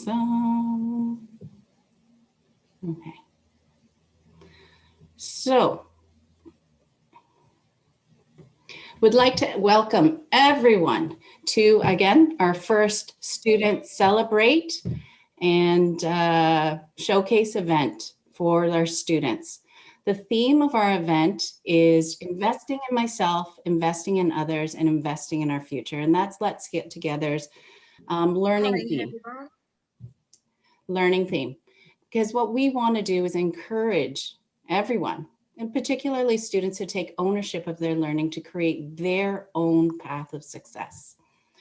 Awesome. Okay. So, would like to welcome everyone to, again, our first Student Celebrate and Showcase event for our students. The theme of our event is investing in myself, investing in others, and investing in our future. And that's Let's Get Together's learning theme. Learning theme. Because what we want to do is encourage everyone, and particularly students, to take ownership of their learning to create their own path of success.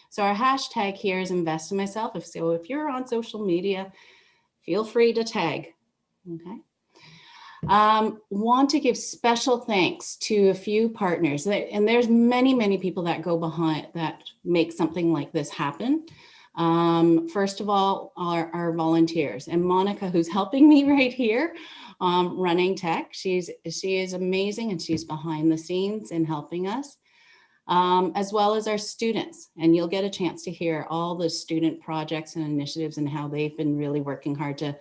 So our hashtag here is invest in myself. If you're on social media, feel free to tag, okay? Want to give special thanks to a few partners, and there's many people that go behind that make something like this happen. First of all, our volunteers, and Monica, who's helping me right here, running tech. She is amazing, and she's behind the scenes in helping us, as well as our students. And you'll get a chance to hear all the student projects and initiatives and how they've been really working hard to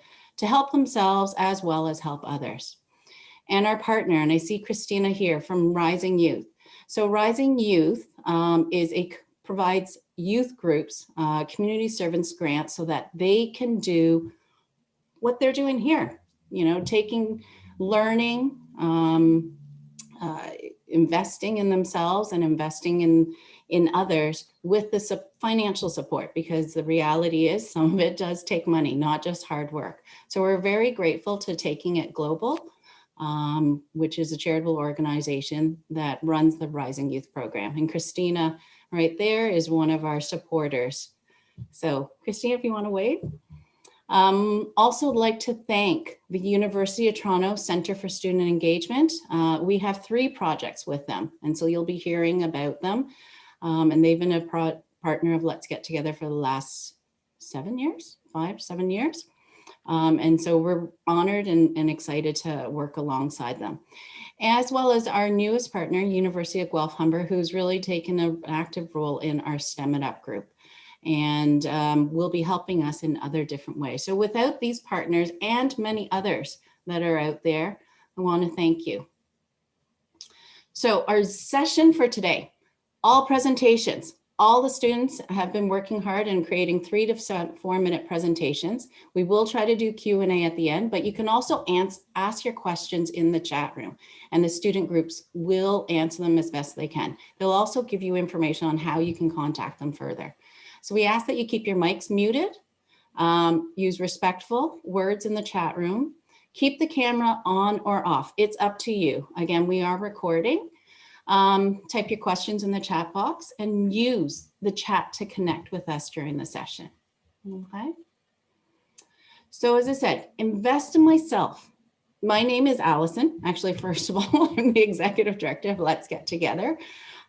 help themselves as well as help others. And our partner, and I see Christina here from Rising Youth. So Rising Youth provides youth groups, community servants grants, so that they can do what they're doing here, taking learning, investing in themselves and investing in others with the financial support, because the reality is some of it does take money, not just hard work. So we're very grateful to Taking It Global, which is a charitable organization that runs the Rising Youth program. And Christina right there is one of our supporters. So Christina, if you want to wave. Also like to thank the University of Toronto Centre for Student Engagement. We have 3 projects with them, and so you'll be hearing about them. And they've been a partner of Let's Get Together for the last 7 years. And so we're honored and excited to work alongside them, as well as our newest partner, University of Guelph-Humber, who's really taken an active role in our STEM It Up group, and will be helping us in other different ways. So without these partners and many others that are out there, I want to thank you. So our session for today, all presentations. All the students have been working hard in creating 3 to 4 minute presentations. We will try to do Q&A at the end, but you can also ask your questions in the chat room, and the student groups will answer them as best they can. They'll also give you information on how you can contact them further. So we ask that you keep your mics muted, use respectful words in the chat room, keep the camera on or off. It's up to you. Again, we are recording. Type your questions in the chat box and use the chat to connect with us during the session. Okay. So as I said, invest in myself. My name is Allison. Actually, first of all, I'm the executive director of Let's Get Together.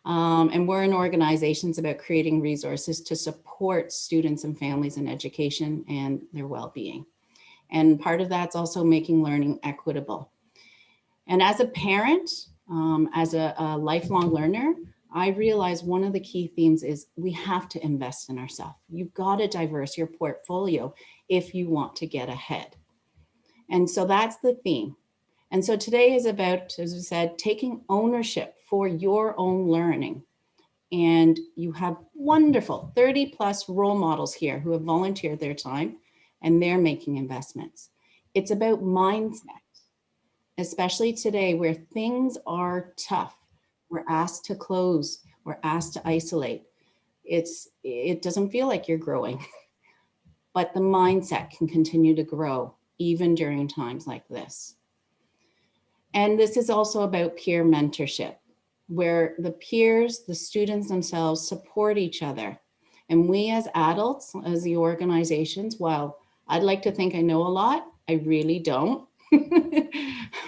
And we're an organization that's about creating resources to support students and families in education and their well-being. And part of that's also making learning equitable. And as a parent, as a lifelong learner, I realize one of the key themes is we have to invest in ourselves. You've got to diverse your portfolio if you want to get ahead. And so that's the theme. And so today is about, as I said, taking ownership for your own learning. And you have wonderful 30+ role models here who have volunteered their time and they're making investments. It's about mindset, especially today where things are tough. We're asked to close, we're asked to isolate. It doesn't feel like you're growing, but the mindset can continue to grow even during times like this. And this is also about peer mentorship, where the peers, the students themselves support each other. And we as adults, as the organizations, while I'd like to think I know a lot, I really don't.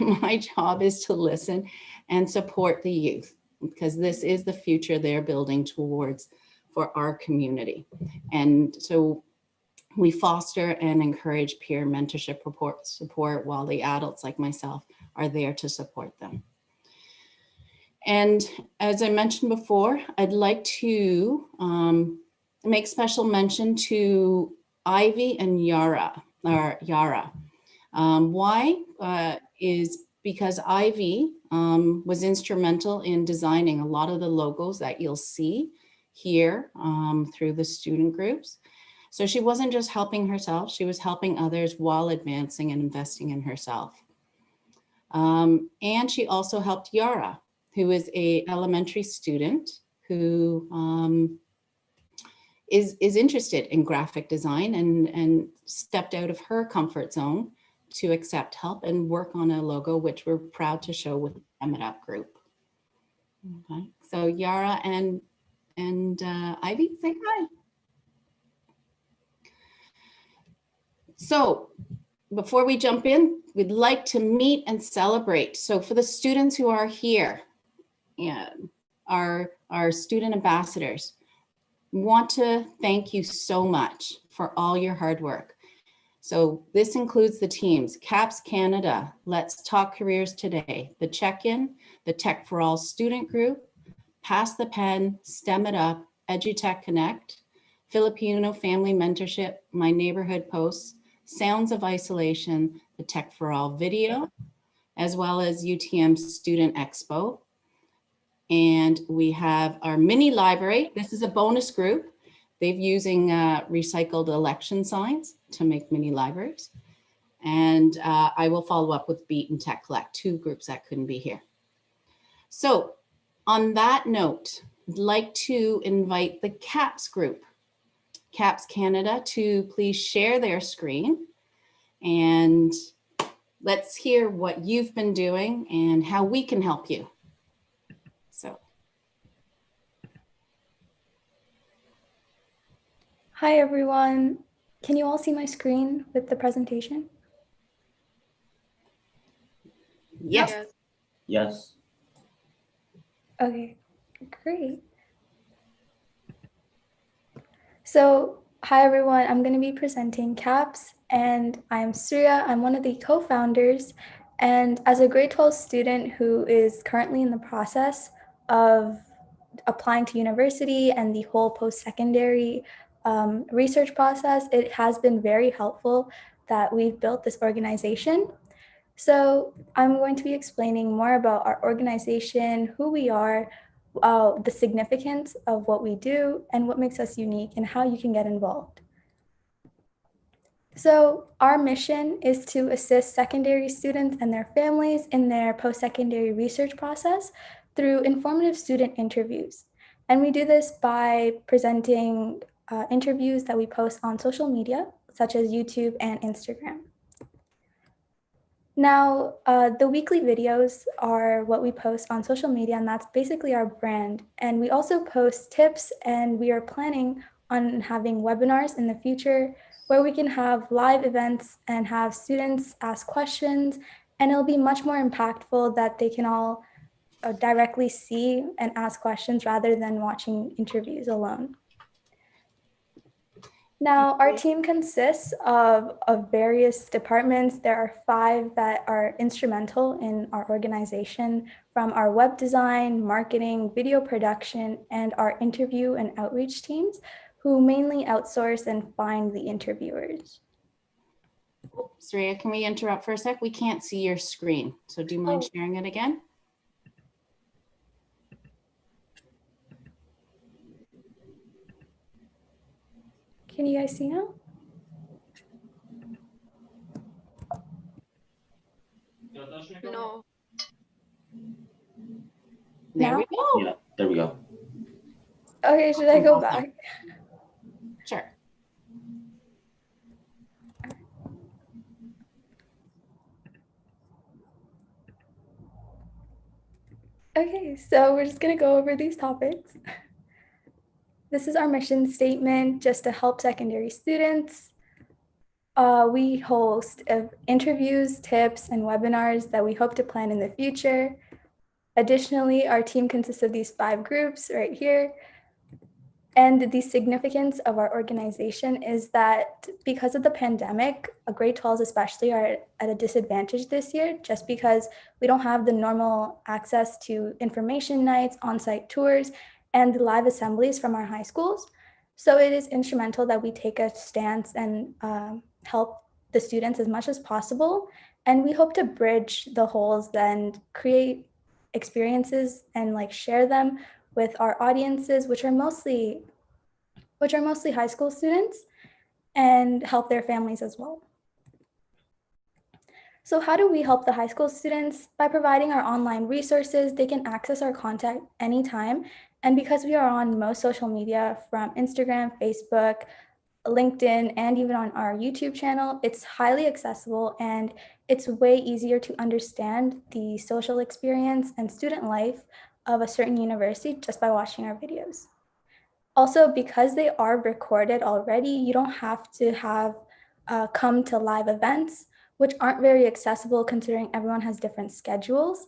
My job is to listen and support the youth, because this is the future they're building towards for our community. And so we foster and encourage peer mentorship support while the adults like myself are there to support them. And as I mentioned before, I'd like to make special mention to Ivy and Yara. Why is because Ivy was instrumental in designing a lot of the logos that you'll see here through the student groups. So she wasn't just helping herself, she was helping others while advancing and investing in herself. And she also helped Yara, who is an elementary student who is interested in graphic design and stepped out of her comfort zone to accept help and work on a logo, which we're proud to show with the STEM It Up group. Okay, so Yara and Ivy, say hi. So before we jump in, we'd like to meet and celebrate. So for the students who are here, our student ambassadors, want to thank you so much for all your hard work. So this includes the teams, CAPS Canada, Let's Talk Careers Today, the Check-In, the Tech for All student group, Pass the Pen, STEM It Up, Edutec Connect, Filipino Family Mentorship, My Neighborhood Posts, Sounds of Isolation, the Tech for All video, as well as UTM Student Expo. And we have our mini library. This is a bonus group. They're using recycled election signs to make mini libraries. And I will follow up with Beat and Tech Collect, two groups that couldn't be here. So on that note, I'd like to invite the CAPS group, CAPS Canada, to please share their screen. And let's hear what you've been doing and how we can help you. So. Hi, everyone. Can you all see my screen with the presentation? Yes. Yes. Okay, great. So, hi, everyone. I'm going to be presenting CAPS, and I'm Surya. I'm one of the co-founders. And as a grade 12 student who is currently in the process of applying to university and the whole post-secondary research process, it has been very helpful that we've built this organization. So I'm going to be explaining more about our organization, who we are, the significance of what we do, and what makes us unique, and how you can get involved. So our mission is to assist secondary students and their families in their post-secondary research process through informative student interviews. And we do this by presenting interviews that we post on social media, such as YouTube and Instagram. Now, the weekly videos are what we post on social media, and that's basically our brand. And we also post tips, and we are planning on having webinars in the future where we can have live events and have students ask questions, and it'll be much more impactful that they can all directly see and ask questions rather than watching interviews alone. Now, our team consists of various departments. There are 5 that are instrumental in our organization, from our web design, marketing, video production, and our interview and outreach teams, who mainly outsource and find the interviewers. Surya, can we interrupt for a sec? We can't see your screen. So do you mind sharing it again? Can you guys see now? No. There we go. Yeah, there we go. Okay, should I go back? Sure. Okay, so we're just going to go over these topics. This is our mission statement, just to help secondary students. We host interviews, tips, and webinars that we hope to plan in the future. Additionally, our team consists of these 5 groups right here. And the significance of our organization is that because of the pandemic, grade 12s especially are at a disadvantage this year, just because we don't have the normal access to information nights, on-site tours, and the live assemblies from our high schools. So it is instrumental that we take a stance and help the students as much as possible. And we hope to bridge the holes and create experiences and like share them with our audiences, which are mostly high school students, and help their families as well. So how do we help the high school students? By providing our online resources, they can access our content anytime. And because we are on most social media from Instagram, Facebook, LinkedIn, and even on our YouTube channel, it's highly accessible and it's way easier to understand the social experience and student life of a certain university just by watching our videos. Also, because they are recorded already, you don't have to have come to live events, which aren't very accessible considering everyone has different schedules.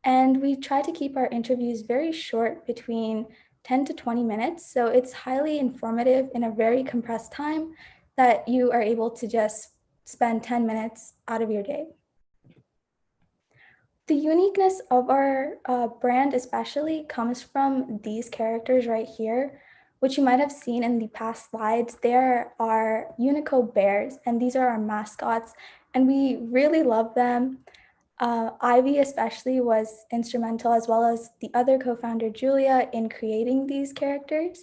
And we try to keep our interviews very short, between 10 to 20 minutes. So it's highly informative in a very compressed time that you are able to just spend 10 minutes out of your day. The uniqueness of our brand especially comes from these characters right here, which you might have seen in the past slides. There are Unico bears, and these are our mascots, and we really love them. Ivy especially was instrumental, as well as the other co-founder, Julia, in creating these characters.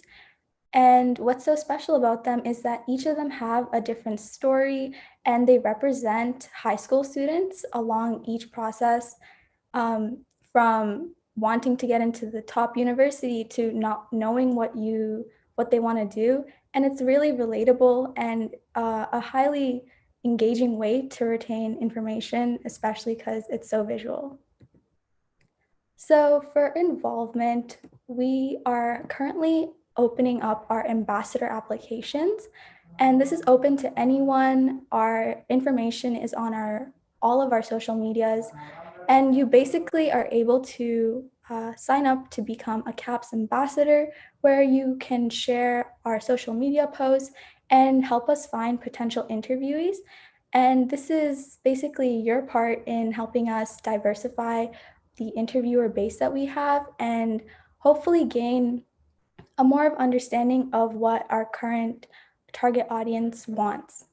And what's so special about them is that each of them have a different story, and they represent high school students along each process, from wanting to get into the top university to not knowing what they want to do. And it's really relatable and a highly engaging way to retain information, especially because it's so visual. So for involvement, we are currently opening up our ambassador applications, and this is open to anyone. Our information is on all of our social medias, and you basically are able to sign up to become a CAPS ambassador, where you can share our social media posts and help us find potential interviewees. And this is basically your part in helping us diversify the interviewer base that we have and hopefully gain a more of understanding of what our current target audience wants.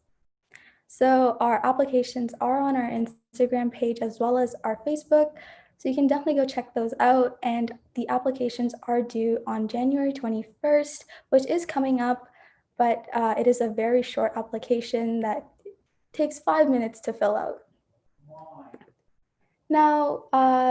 So our applications are on our Instagram page as well as our Facebook. So you can definitely go check those out. And the applications are due on January 21st, which is coming up, but it is a very short application that takes 5 minutes to fill out. Now,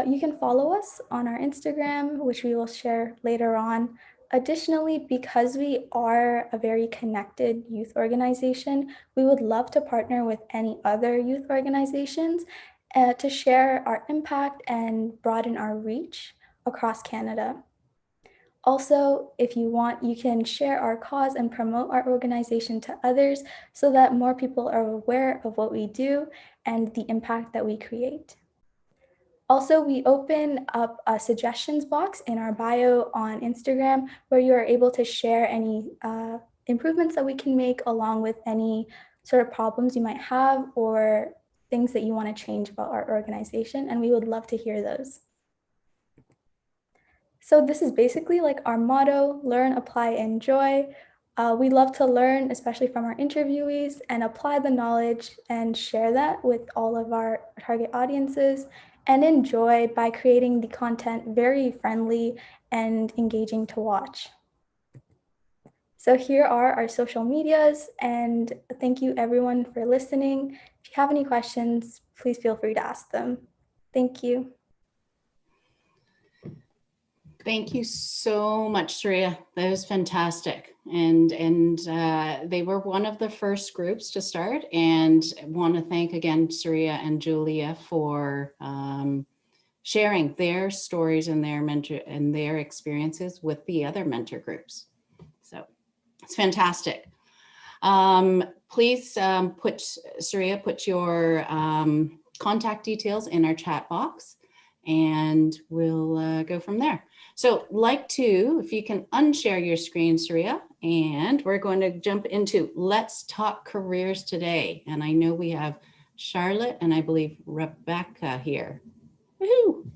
you can follow us on our Instagram, which we will share later on. Additionally, because we are a very connected youth organization, we would love to partner with any other youth organizations to share our impact and broaden our reach across Canada. Also, if you want, you can share our cause and promote our organization to others so that more people are aware of what we do and the impact that we create. Also, we open up a suggestions box in our bio on Instagram, where you are able to share any improvements that we can make, along with any sort of problems you might have or things that you want to change about our organization, and we would love to hear those. So this is basically like our motto: learn, apply, enjoy. We love to learn, especially from our interviewees, and apply the knowledge and share that with all of our target audiences, and enjoy by creating the content very friendly and engaging to watch. So here are our social medias, and thank you everyone for listening. If you have any questions, please feel free to ask them. Thank you. Thank you so much, Surya. That was fantastic. And they were one of the first groups to start, and I want to thank again Surya and Julia for sharing their stories and their experiences with the other mentor groups. So it's fantastic. Please Surya, put your contact details in our chat box, and we'll go from there. So if you can unshare your screen, Surya, and we're going to jump into Let's Talk Careers today. And I know we have Charlotte and I believe Rebecca here. Woohoo!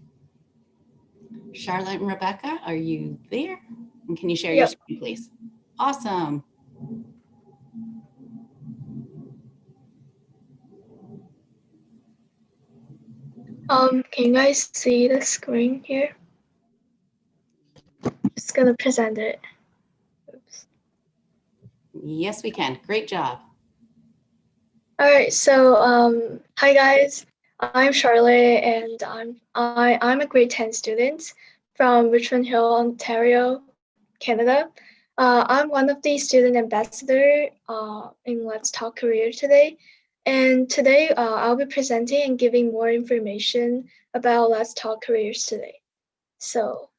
Charlotte and Rebecca, are you there? And can you share your screen, please? Awesome. Can you guys see the screen here? Just gonna present it. Oops. Yes, we can. Great job. All right, so hi guys, I'm Charlotte, and I'm a grade 10 student from Richmond Hill, Ontario, Canada. I'm one of the student ambassador in Let's Talk Career today, and today I'll be presenting and giving more information about Let's Talk Careers today. So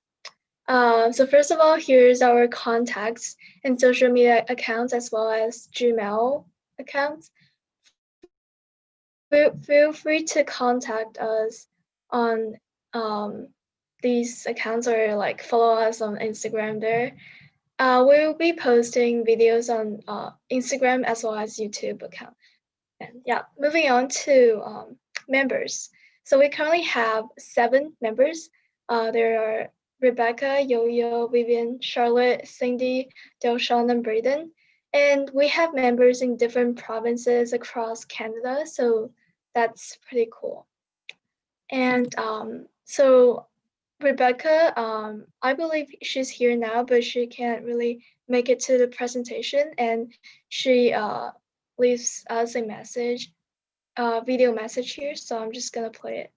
first of all, here's our contacts and social media accounts as well as Gmail accounts. Feel free to contact us on these accounts, or like follow us on Instagram there. We'll be posting videos on Instagram as well as YouTube account. And yeah, moving on to members. So we currently have 7 members. There are Rebecca, Yo-Yo, Vivian, Charlotte, Cindy, Delshawn, and Braden. And we have members in different provinces across Canada, so that's pretty cool. And so Rebecca, I believe she's here now, but she can't really make it to the presentation, and she leaves us a message, video message here, so I'm just gonna play it.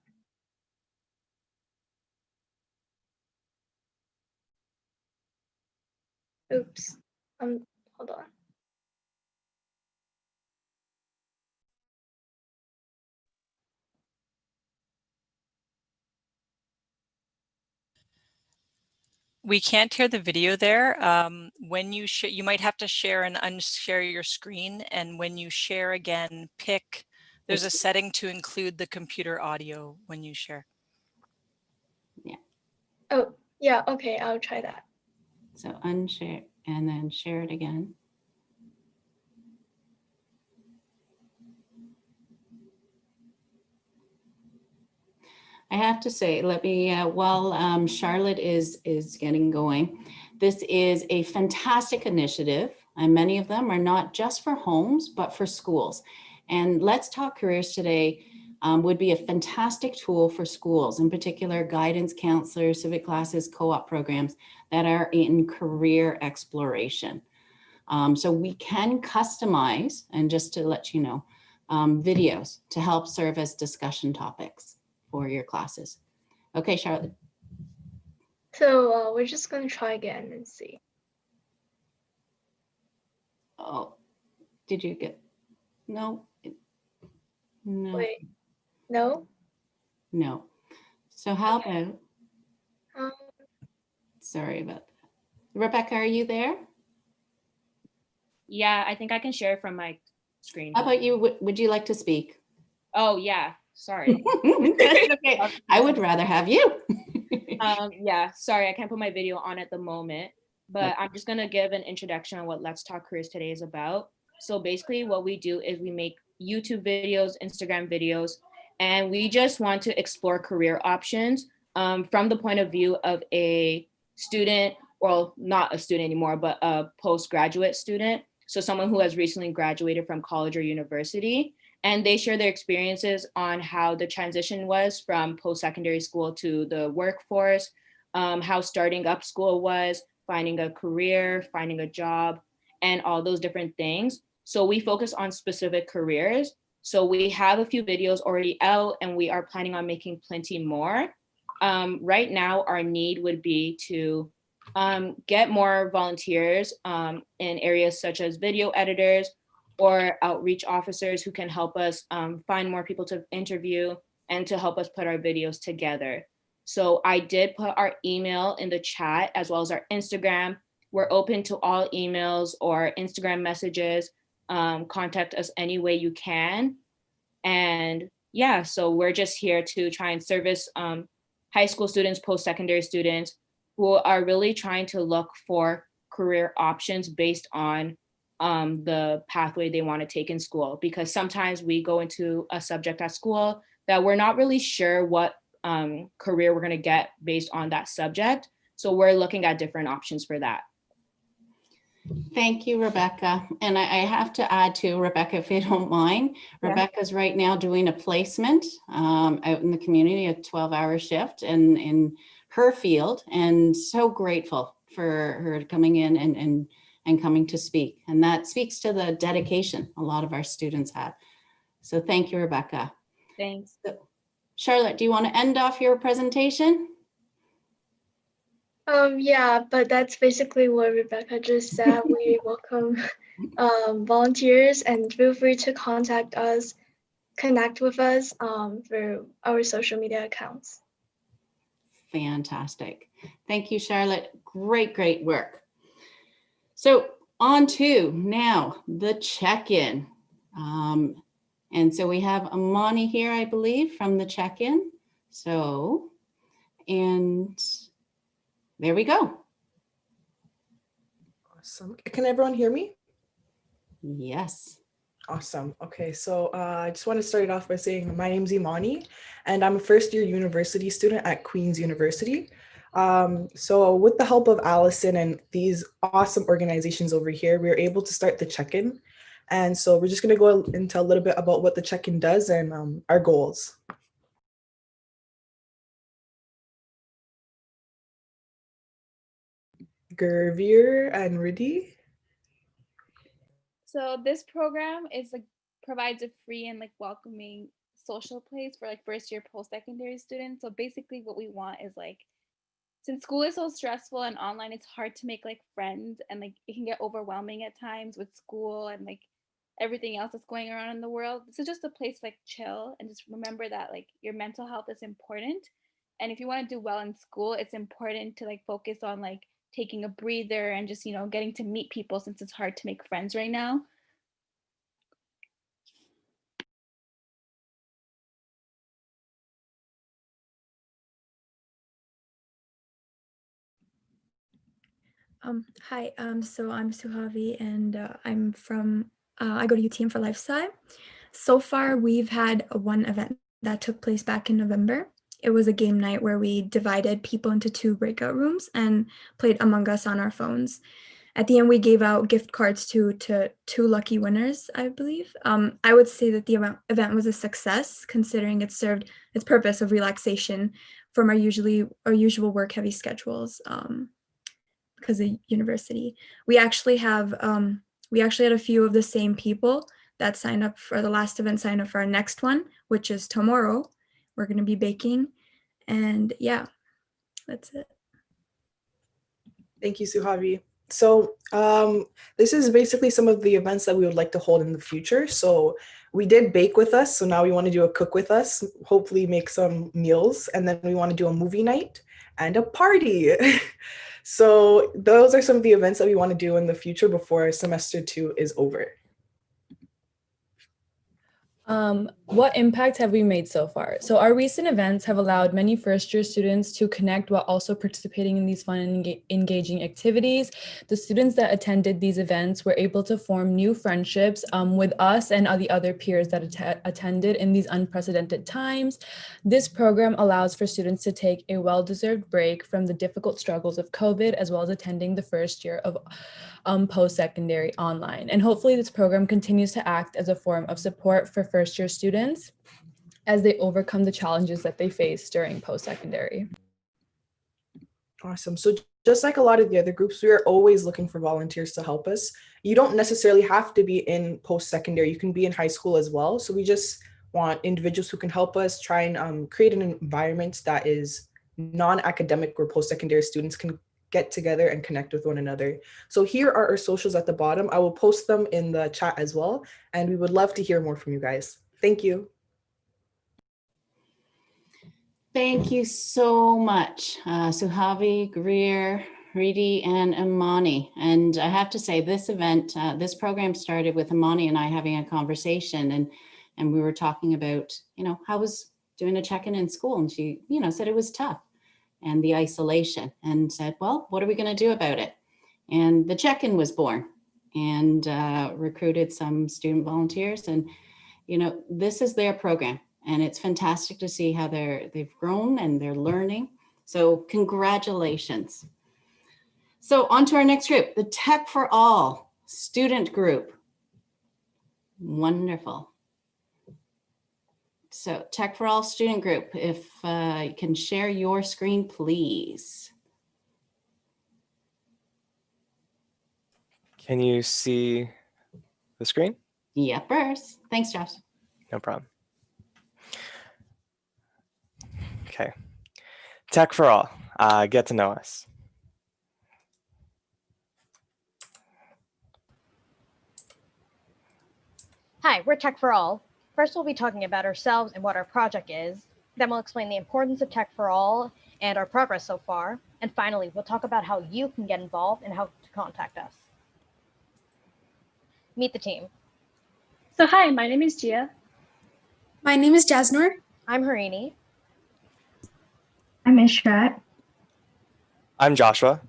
Oops, hold on. We can't hear the video there. When you you might have to share and unshare your screen, and when you share again, there's a setting to include the computer audio when you share. Yeah. Oh, yeah, okay, I'll try that. So unshare and then share it again. I have to say, let me, while Charlotte is getting going, this is a fantastic initiative, and many of them are not just for homes, but for schools. And Let's Talk Careers today would be a fantastic tool for schools, in particular guidance counselors, civic classes, co-op programs that are in career exploration. So we can customize, and just to let you know, videos to help serve as discussion topics for your classes. Okay, Charlotte. So we're just gonna try again and see. Oh, did you get, no, no, Wait, no? no. So how about, Um, sorry about that. Rebecca, are you there? Yeah, I think I can share from my screen. How about you? Would you like to speak? Oh, yeah, sorry. That's okay. I would rather have you. Yeah, sorry, I can't put my video on at the moment, but I'm just gonna give an introduction on what Let's Talk Careers today is about. So basically what we do is we make YouTube videos, Instagram videos, and we just want to explore career options from the point of view of a student, well, not a student anymore, but a postgraduate student. So someone who has recently graduated from college or university, and they share their experiences on how the transition was from post-secondary school to the workforce, how starting up school was, finding a career, finding a job, and all those different things. So we focus on specific careers. So we have a few videos already out, and we are planning on making plenty more. Right now, our need would be to get more volunteers in areas such as video editors, or outreach officers who can help us find more people to interview and to help us put our videos together. So I did put our email in the chat as well as our Instagram. We're open to all emails or Instagram messages. Contact us any way you can. And yeah, so we're just here to try and service high school students, post-secondary students who are really trying to look for career options based on the pathway they want to take in school, because sometimes we go into a subject at school that we're not really sure what career we're going to get based on that subject. So we're looking at different options for that. Thank you, Rebecca. And I have to add to Rebecca, if you don't mind, Yeah. Rebecca's right now doing a placement out in the community, a 12-hour shift in her field, and so grateful for her coming in and coming to speak. And that speaks to the dedication a lot of our students have. So thank you, Rebecca. Thanks. So, Charlotte, do you want to end off your presentation? Yeah, but that's basically what Rebecca just said. We welcome volunteers, and feel free to contact us, connect with us through our social media accounts. Fantastic. Thank you, Charlotte. Great, great work. So on to now the check-in. And so we have Amani here, I believe, from the check-in. So, and there we go. Awesome. Can everyone hear me? Yes. Awesome. Okay, so I just want to start it off by saying my name's Imani, and I'm a first-year university student at Queen's University. So with the help of Allison and these awesome organizations over here, we were able to start the check-in. And so we're just going to go into a little bit about what the check-in does and our goals. Gervier and Rudy. So this program is like provides a free and like welcoming social place for like first year post-secondary students. So basically what we want is like, since school is so stressful and online, it's hard to make like friends, and like it can get overwhelming at times with school and like everything else that's going around in the world. This is just a place to, like, chill and just remember that like your mental health is important. And if you want to do well in school, it's important to like focus on like taking a breather and just, you know, getting to meet people, since it's hard to make friends right now. Hi, so I'm Suhavi, and I go to UTM for Life Sci. So far, we've had one event that took place back in November. It was a game night where we divided people into 2 breakout rooms and played Among Us on our phones. At the end, we gave out gift cards to 2 lucky winners, I believe. I would say that the event was a success, considering it served its purpose of relaxation from our usual work-heavy schedules. Because of university. We actually had a few of the same people that signed up for the last event sign up for our next one, which is tomorrow. We're going to be baking, and yeah, that's it. Thank you, Suhavi. So this is basically some of the events that we would like to hold in the future. So we did bake with us, so now we want to do a cook with us, hopefully make some meals, and then we want to do a movie night and a party. So those are some of the events that we want to do in the future before semester 2 is over. What impact have we made so far? So our recent events have allowed many first-year students to connect while also participating in these fun and engaging activities. The students that attended these events were able to form new friendships with us and the other peers that attended in these unprecedented times. This program allows for students to take a well-deserved break from the difficult struggles of COVID, as well as attending the first year of post-secondary online. And hopefully this program continues to act as a form of support for first-year students as they overcome the challenges that they face during post-secondary. Awesome. So just like a lot of the other groups, we are always looking for volunteers to help us. You don't necessarily have to be in post-secondary. You can be in high school as well. So we just want individuals who can help us try and create an environment that is non-academic, where post-secondary students can get together and connect with one another. So here are our socials at the bottom. I will post them in the chat as well, and we would love to hear more from you guys. Thank you. Thank you so much, Suhavi, Greer, Riti, and Imani. And I have to say, this event, this program started with Imani and I having a conversation, and we were talking about, you know, how was doing a check-in in school, and she, you know, said it was tough, and the isolation, and said, well, what are we going to do about it? And the check-in was born, and recruited some student volunteers. And, you know, this is their program, and it's fantastic to see how they've grown and they're learning. So congratulations. So on to our next group, the Tech for All student group. Wonderful. So Tech for All student group, if you can share your screen, please. Can you see the screen? Yep, first. Thanks, Josh. No problem. Okay. Tech for All, get to know us. Hi, we're Tech for All. First, we'll be talking about ourselves and what our project is. Then we'll explain the importance of Tech for All and our progress so far. And finally, we'll talk about how you can get involved and how to contact us. Meet the team. So hi, my name is Gia. My name is Jasnur. I'm Harini. I'm Ishrat. I'm Joshua.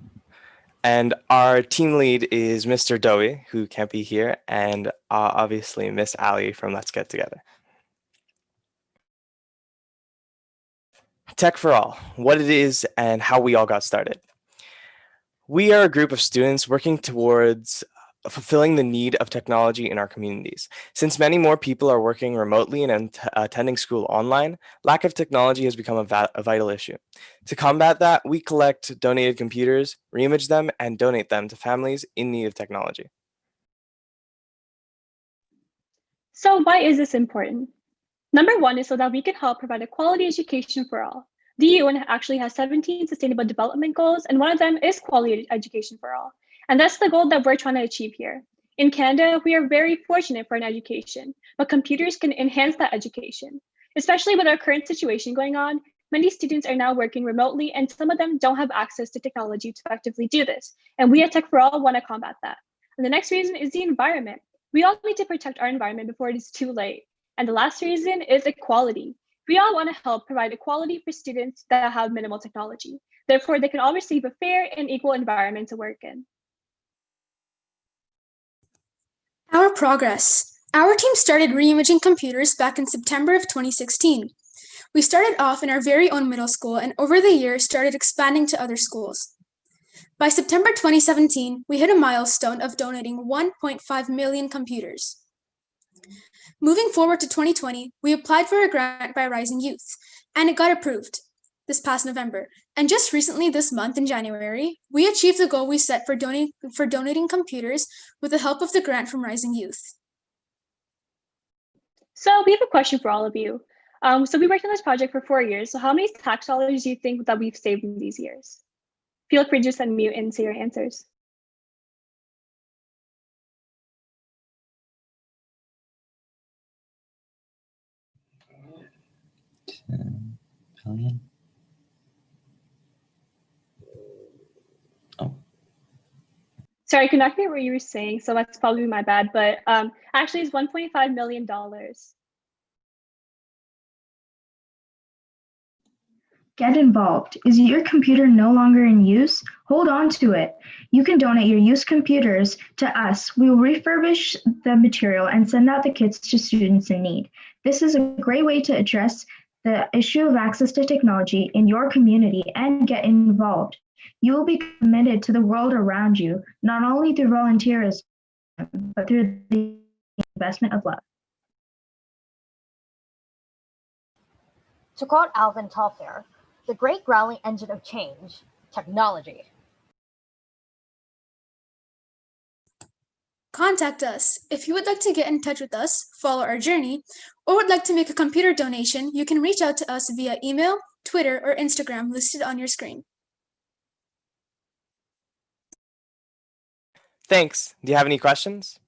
And our team lead is Mr. Dowie, who can't be here, and obviously Miss Ali from Let's Get Together. Tech for All, what it is and how we all got started. We are a group of students working towards fulfilling the need of technology in our communities. Since many more people are working remotely and attending school online, lack of technology has become a vital issue. To combat that, we collect donated computers, reimage them, and donate them to families in need of technology. So why is this important? Number one is so that we can help provide a quality education for all. The UN actually has 17 sustainable development goals, and one of them is quality education for all. And that's the goal that we're trying to achieve here. In Canada, we are very fortunate for an education, but computers can enhance that education. Especially with our current situation going on, many students are now working remotely, and some of them don't have access to technology to effectively do this. And we at Tech for All want to combat that. And the next reason is the environment. We all need to protect our environment before it is too late. And the last reason is equality. We all want to help provide equality for students that have minimal technology. Therefore, they can all receive a fair and equal environment to work in. Our progress. Our team started reimaging computers back in September of 2016. We started off in our very own middle school and over the years started expanding to other schools. By September 2017, we hit a milestone of donating 1.5 million computers. Moving forward to 2020, we applied for a grant by Rising Youth, and it got approved this past November. And just recently this month in January, we achieved the goal we set for donating computers with the help of the grant from Rising Youth. So we have a question for all of you. So we worked on this project for 4 years. So how many tax dollars do you think that we've saved in these years? Feel free to just unmute and say your answers. $10 million. Oh. Sorry, I could not hear what you were saying, so that's probably my bad, but actually it's $1.5 million. Get involved. Is your computer no longer in use? Hold on to it. You can donate your used computers to us. We will refurbish the material and send out the kits to students in need. This is a great way to address the issue of access to technology in your community and get involved. You will be committed to the world around you, not only through volunteerism, but through the investment of love. To quote Alvin Toffler, the great growling engine of change, technology. Contact us. If you would like to get in touch with us, follow our journey, or would like to make a computer donation, you can reach out to us via email, Twitter, or Instagram listed on your screen. Thanks. Do you have any questions?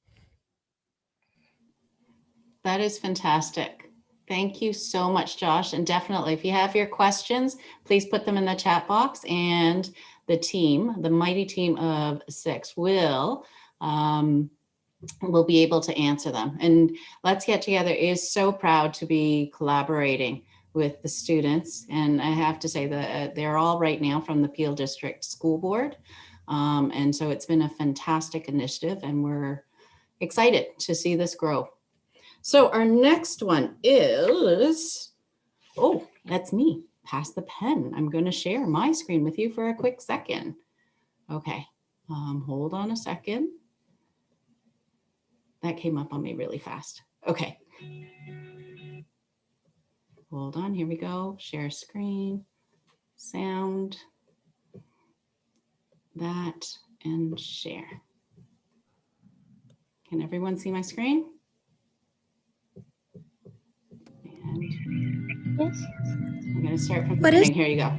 That is fantastic. Thank you so much, Josh. And definitely, if you have your questions, please put them in the chat box, and the team, the mighty team of 6 will be able to answer them. And Let's Get Together is so proud to be collaborating with the students. And I have to say that they're all right now from the Peel District School Board. And so it's been a fantastic initiative, and we're excited to see this grow. So our next one is, oh, that's me. Pass the pen. I'm going to share my screen with you for a quick second. Okay, Hold on a second. That came up on me really fast. Okay. Hold on, here we go. Share screen, sound, that, and share. Can everyone see my screen? And yes. I'm going to start from the beginning. Here you go.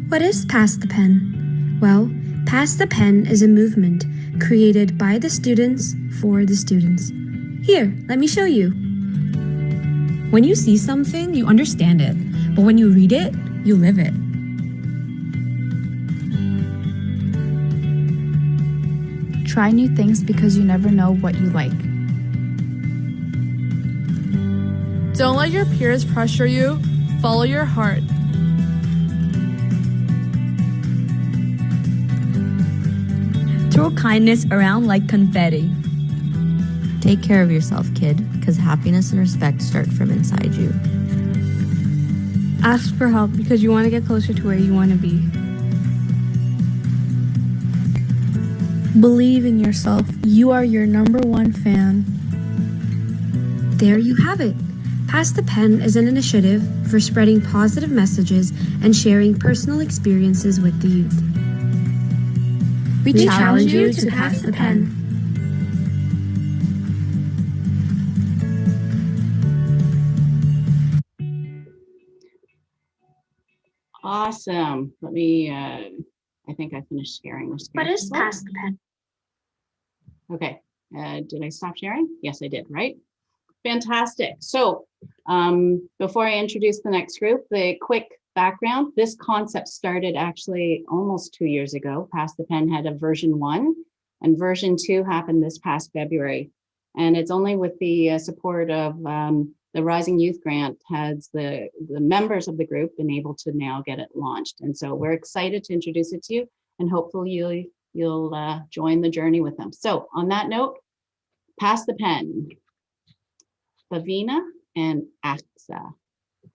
What is Pass the Pen? Well, Pass the Pen is a movement created by the students for the students. Here, let me show you. When you see something, you understand it, but when you read it, you live it. Try new things because you never know what you like. Don't let your peers pressure you. Follow your heart. Throw kindness around like confetti. Take care of yourself, kid, because happiness and respect start from inside you. Ask for help because you want to get closer to where you want to be. Believe in yourself. You are your #1 fan. There you have it. Pass the Pen is an initiative for spreading positive messages and sharing personal experiences with the youth. We challenge you to pass the pen. Awesome. Let me, I think I finished sharing the screen. What is Pass the Pen? Okay. Did I stop sharing? Yes, I did, right? Fantastic. So before I introduce the next group, the quick background. This concept started actually almost 2 years ago. Pass the Pen had a version 1 and version 2 happened this past February. And it's only with the support of the Rising Youth Grant has the members of the group been able to now get it launched. And so we're excited to introduce it to you and hopefully you'll join the journey with them. So on that note, Pass the Pen. Bhavina and Aksa.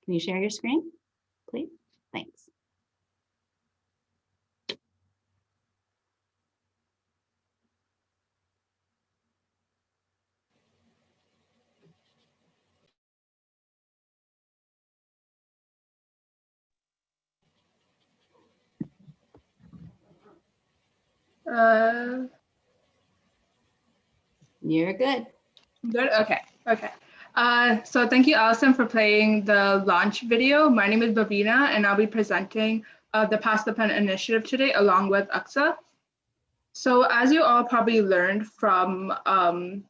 Can you share your screen, please? Thanks. You're good. Good. Okay. Okay. So thank you, Allison, for playing the launch video. My name is Bhavina, and I'll be presenting the Pass the Pen initiative today, along with Aksa. So as you all probably learned from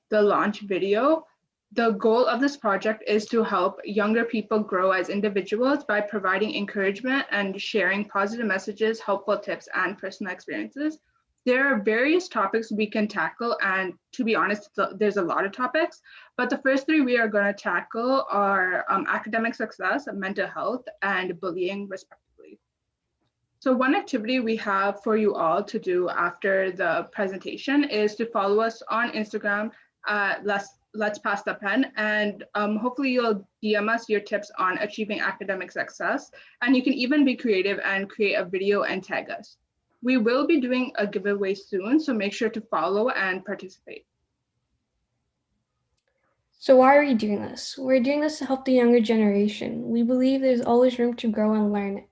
the launch video, the goal of this project is to help younger people grow as individuals by providing encouragement and sharing positive messages, helpful tips, and personal experiences. There are various topics we can tackle, and to be honest, there's a lot of topics, but the first 3 we are going to tackle are academic success, mental health, and bullying, respectively. So one activity we have for you all to do after the presentation is to follow us on Instagram at Let's Pass the Pen, and hopefully you'll DM us your tips on achieving academic success, and you can even be creative and create a video and tag us. We will be doing a giveaway soon, so make sure to follow and participate. So why are we doing this? We're doing this to help the younger generation. We believe there's always room to grow and learn.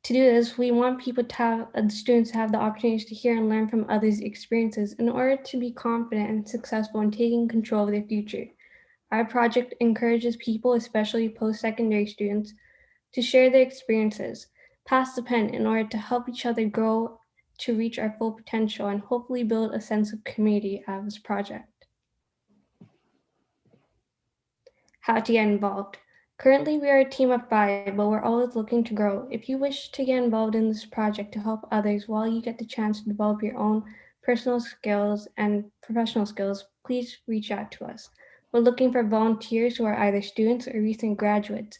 To do this, we want people to have, students to have the opportunity to hear and learn from others' experiences in order to be confident and successful in taking control of their future. Our project encourages people, especially post-secondary students, to share their experiences, pass the pen in order to help each other grow to reach our full potential and hopefully build a sense of community out of this project. How to get involved. Currently, we are a team of 5, but we're always looking to grow. If you wish to get involved in this project to help others while you get the chance to develop your own personal skills and professional skills, please reach out to us. We're looking for volunteers who are either students or recent graduates,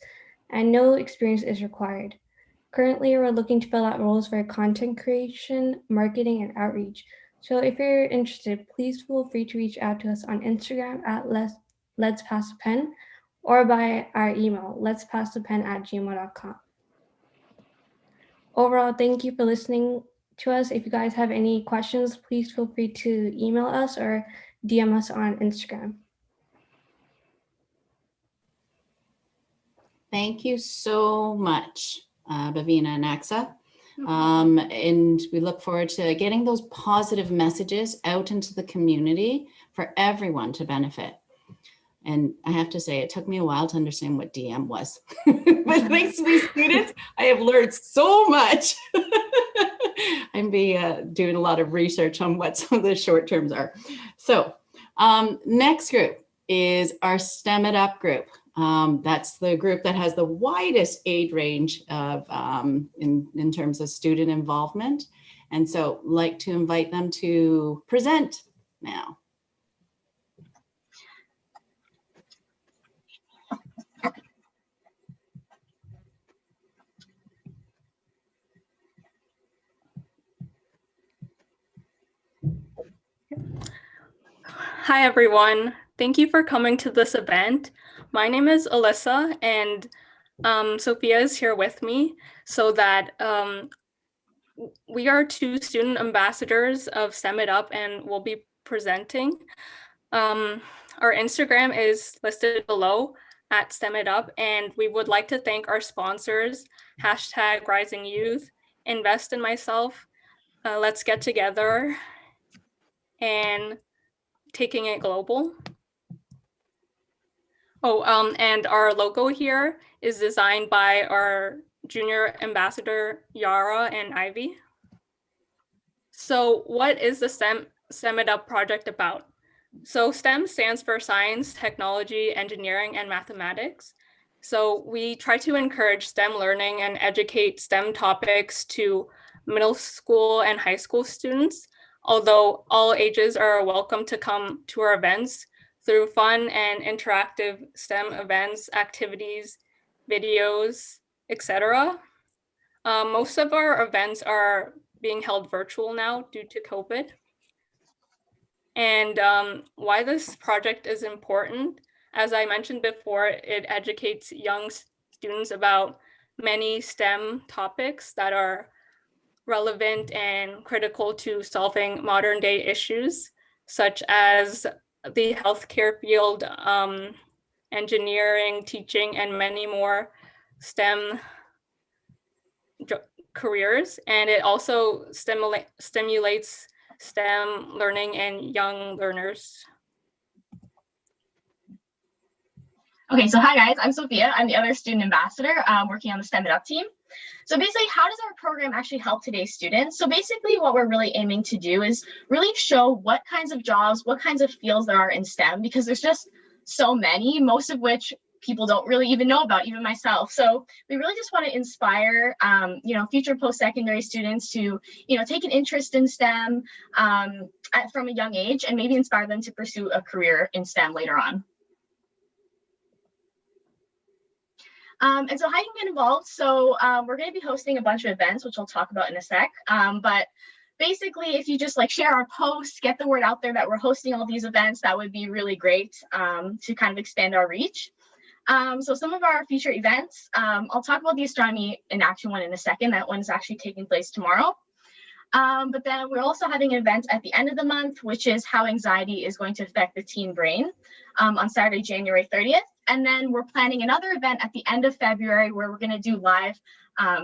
and no experience is required. Currently, we're looking to fill out roles for content creation, marketing, and outreach. So if you're interested, please feel free to reach out to us on Instagram at Let's Pass the Pen, or by our email, letspassthepen@gmail.com. Overall, thank you for listening to us. If you guys have any questions, please feel free to email us or DM us on Instagram. Thank you so much, Bhavina and Axa. And we look forward to getting those positive messages out into the community for everyone to benefit. And I have to say, it took me a while to understand what DM was. But thanks to these students, I have learned so much. I'm doing a lot of research on what some of the short terms are. So next group is our STEM It Up group. That's the group that has the widest age range of in terms of student involvement. And so like to invite them to present now. Hi, everyone. Thank you for coming to this event. My name is Alyssa, and Sophia is here with me so that we are two student ambassadors of STEM It Up, and we'll be presenting. Our Instagram is listed below at STEM It Up, and we would like to thank our sponsors, #RisingYouth, Invest in Myself, Let's Get Together, and Taking It Global. And our logo here is designed by our junior ambassador, Yara and Ivy. So what is the STEM It Up project about? So STEM stands for science, technology, engineering, and mathematics. So we try to encourage STEM learning and educate STEM topics to middle school and high school students, although all ages are welcome to come to our events through fun and interactive STEM events, activities, videos, etc. Most of our events are being held virtual now due to COVID. And why this project is important, as I mentioned before, it educates young students about many STEM topics that are relevant and critical to solving modern day issues, such as the healthcare field, engineering, teaching, and many more STEM careers. And it also stimulates STEM learning in young learners. Okay, so hi guys, I'm Sophia. I'm the other student ambassador working on the STEM It Up team. So basically, how does our program actually help today's students? So basically what we're really aiming to do is really show what kinds of jobs, what kinds of fields there are in STEM, because there's just so many, most of which people don't really even know about, even myself. So we really just want to inspire, future post-secondary students to, take an interest in STEM from a young age and maybe inspire them to pursue a career in STEM later on. And so how you can get involved. So we're going to be hosting a bunch of events, which I'll talk about in a sec. But basically, if you just share our posts, get the word out there that we're hosting all these events, that would be really great to kind of expand our reach. So some of our future events, I'll talk about the Astronomy in Action one in a second. That one's actually taking place tomorrow. But then we're also having an event at the end of the month, which is how anxiety is going to affect the teen brain on Saturday, January 30th. And then we're planning another event at the end of February where we're going to do live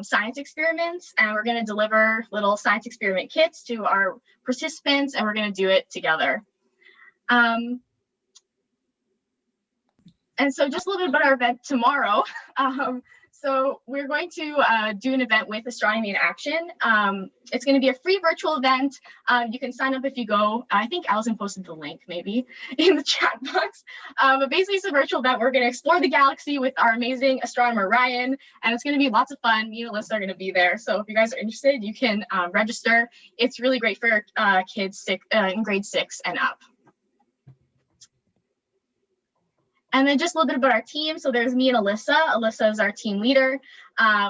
science experiments, and we're going to deliver little science experiment kits to our participants, and we're going to do it together. And so just a little bit about our event tomorrow. So we're going to do an event with Astronomy in Action. It's going to be a free virtual event. You can sign up if you go. I think Allison posted the link maybe in the chat box. But basically it's a virtual event. We're going to explore the galaxy with our amazing astronomer Ryan, and it's going to be lots of fun. Me and Alyssa are going to be there. So if you guys are interested, you can register. It's really great for kids in grade 6 and up. And then just a little bit about our team. So there's me and Alyssa. Alyssa is our team leader.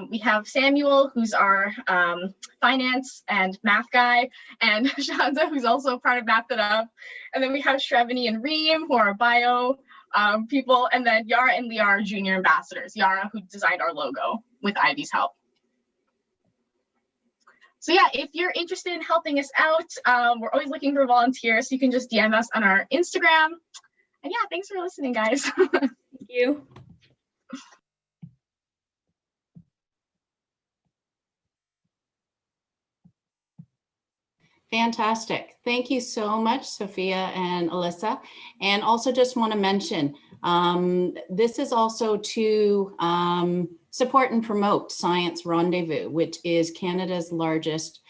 We have Samuel, who's our finance and math guy, and Shanza, who's also part of Math It Up. And then we have Shrevany and Reem, who are bio people. And then Yara and Leah are junior ambassadors. Yara, who designed our logo with Ivy's help. So yeah, if you're interested in helping us out, we're always looking for volunteers. So you can just DM us on our Instagram. And yeah, thanks for listening, guys. Thank you. Fantastic. Thank you so much, Sophia and Alyssa. And also just want to mention, this is also to support and promote Science Rendezvous, which is Canada's largest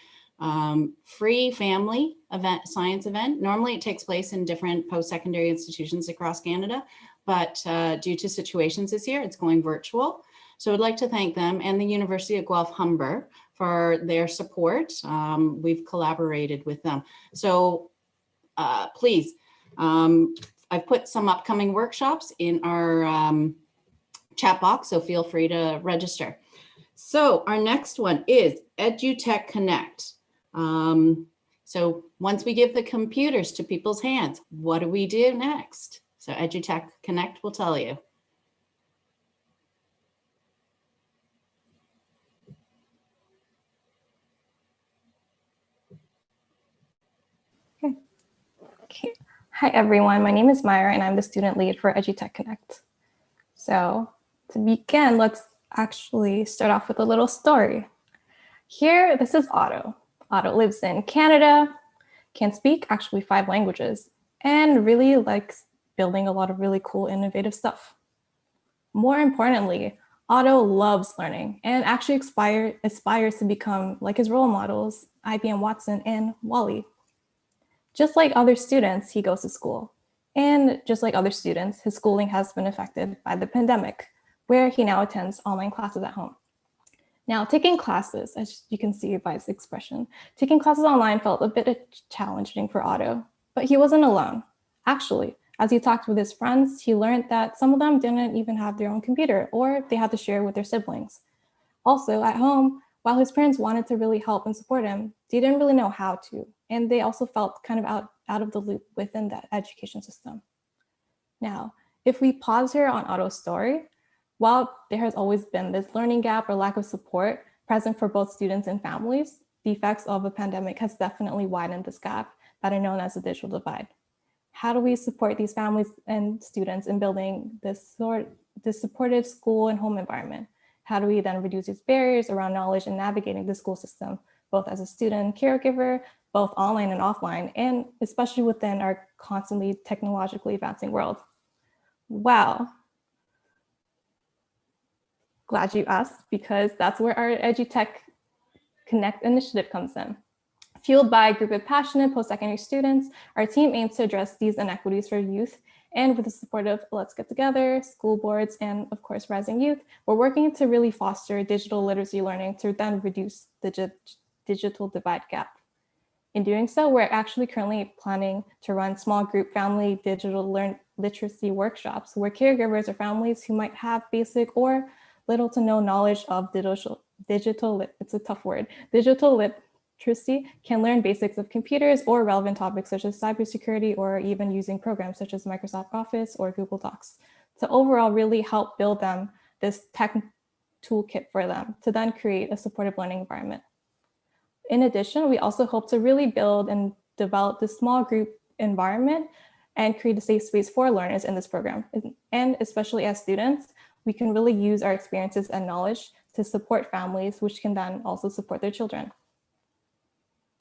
free family event, science event. Normally it takes place in different post-secondary institutions across Canada, but due to situations this year, it's going virtual. So I'd like to thank them and the University of Guelph Humber for their support. We've collaborated with them. So please, I've put some upcoming workshops in our chat box, so feel free to register. So our next one is Edutec Connect. So once we give the computers to people's hands, what do we do next? So Edutec Connect will tell you. Okay. Hi, everyone. My name is Myra, and I'm the student lead for Edutec Connect. So to begin, let's actually start off with a little story. Here, this is Otto. Otto lives in Canada, can speak actually 5 languages, and really likes building a lot of really cool, innovative stuff. More importantly, Otto loves learning and actually aspires to become like his role models, IBM Watson and Wally. Just like other students, he goes to school. And just like other students, his schooling has been affected by the pandemic, where he now attends online classes at home. Now, taking classes, as you can see by his expression, taking classes online felt a bit challenging for Otto, but he wasn't alone. Actually, as he talked with his friends, he learned that some of them didn't even have their own computer, or they had to share with their siblings. Also, at home, while his parents wanted to really help and support him, they didn't really know how to, and they also felt kind of out of the loop within that education system. Now, if we pause here on Otto's story, while there has always been this learning gap or lack of support present for both students and families, the effects of the pandemic has definitely widened this gap that are known as the digital divide. How do we support these families and students in building this supportive school and home environment? How do we then reduce these barriers around knowledge and navigating the school system, both as a student and caregiver, both online and offline, and especially within our constantly technologically advancing world? Wow. Glad you asked, because that's where our Edutec Connect initiative comes in. Fueled by a group of passionate post-secondary students, our team aims to address these inequities for youth, and with the support of Let's Get Together, school boards, and of course, Rising Youth, we're working to really foster digital literacy learning to then reduce the digital divide gap. In doing so, we're actually currently planning to run small group family digital literacy workshops where caregivers or families who might have basic or little to no knowledge of digital literacy can learn basics of computers or relevant topics such as cybersecurity, or even using programs such as Microsoft Office or Google Docs to overall really help build them this tech toolkit for them to then create a supportive learning environment. In addition, we also hope to really build and develop this small group environment and create a safe space for learners in this program. And especially as students, we can really use our experiences and knowledge to support families, which can then also support their children.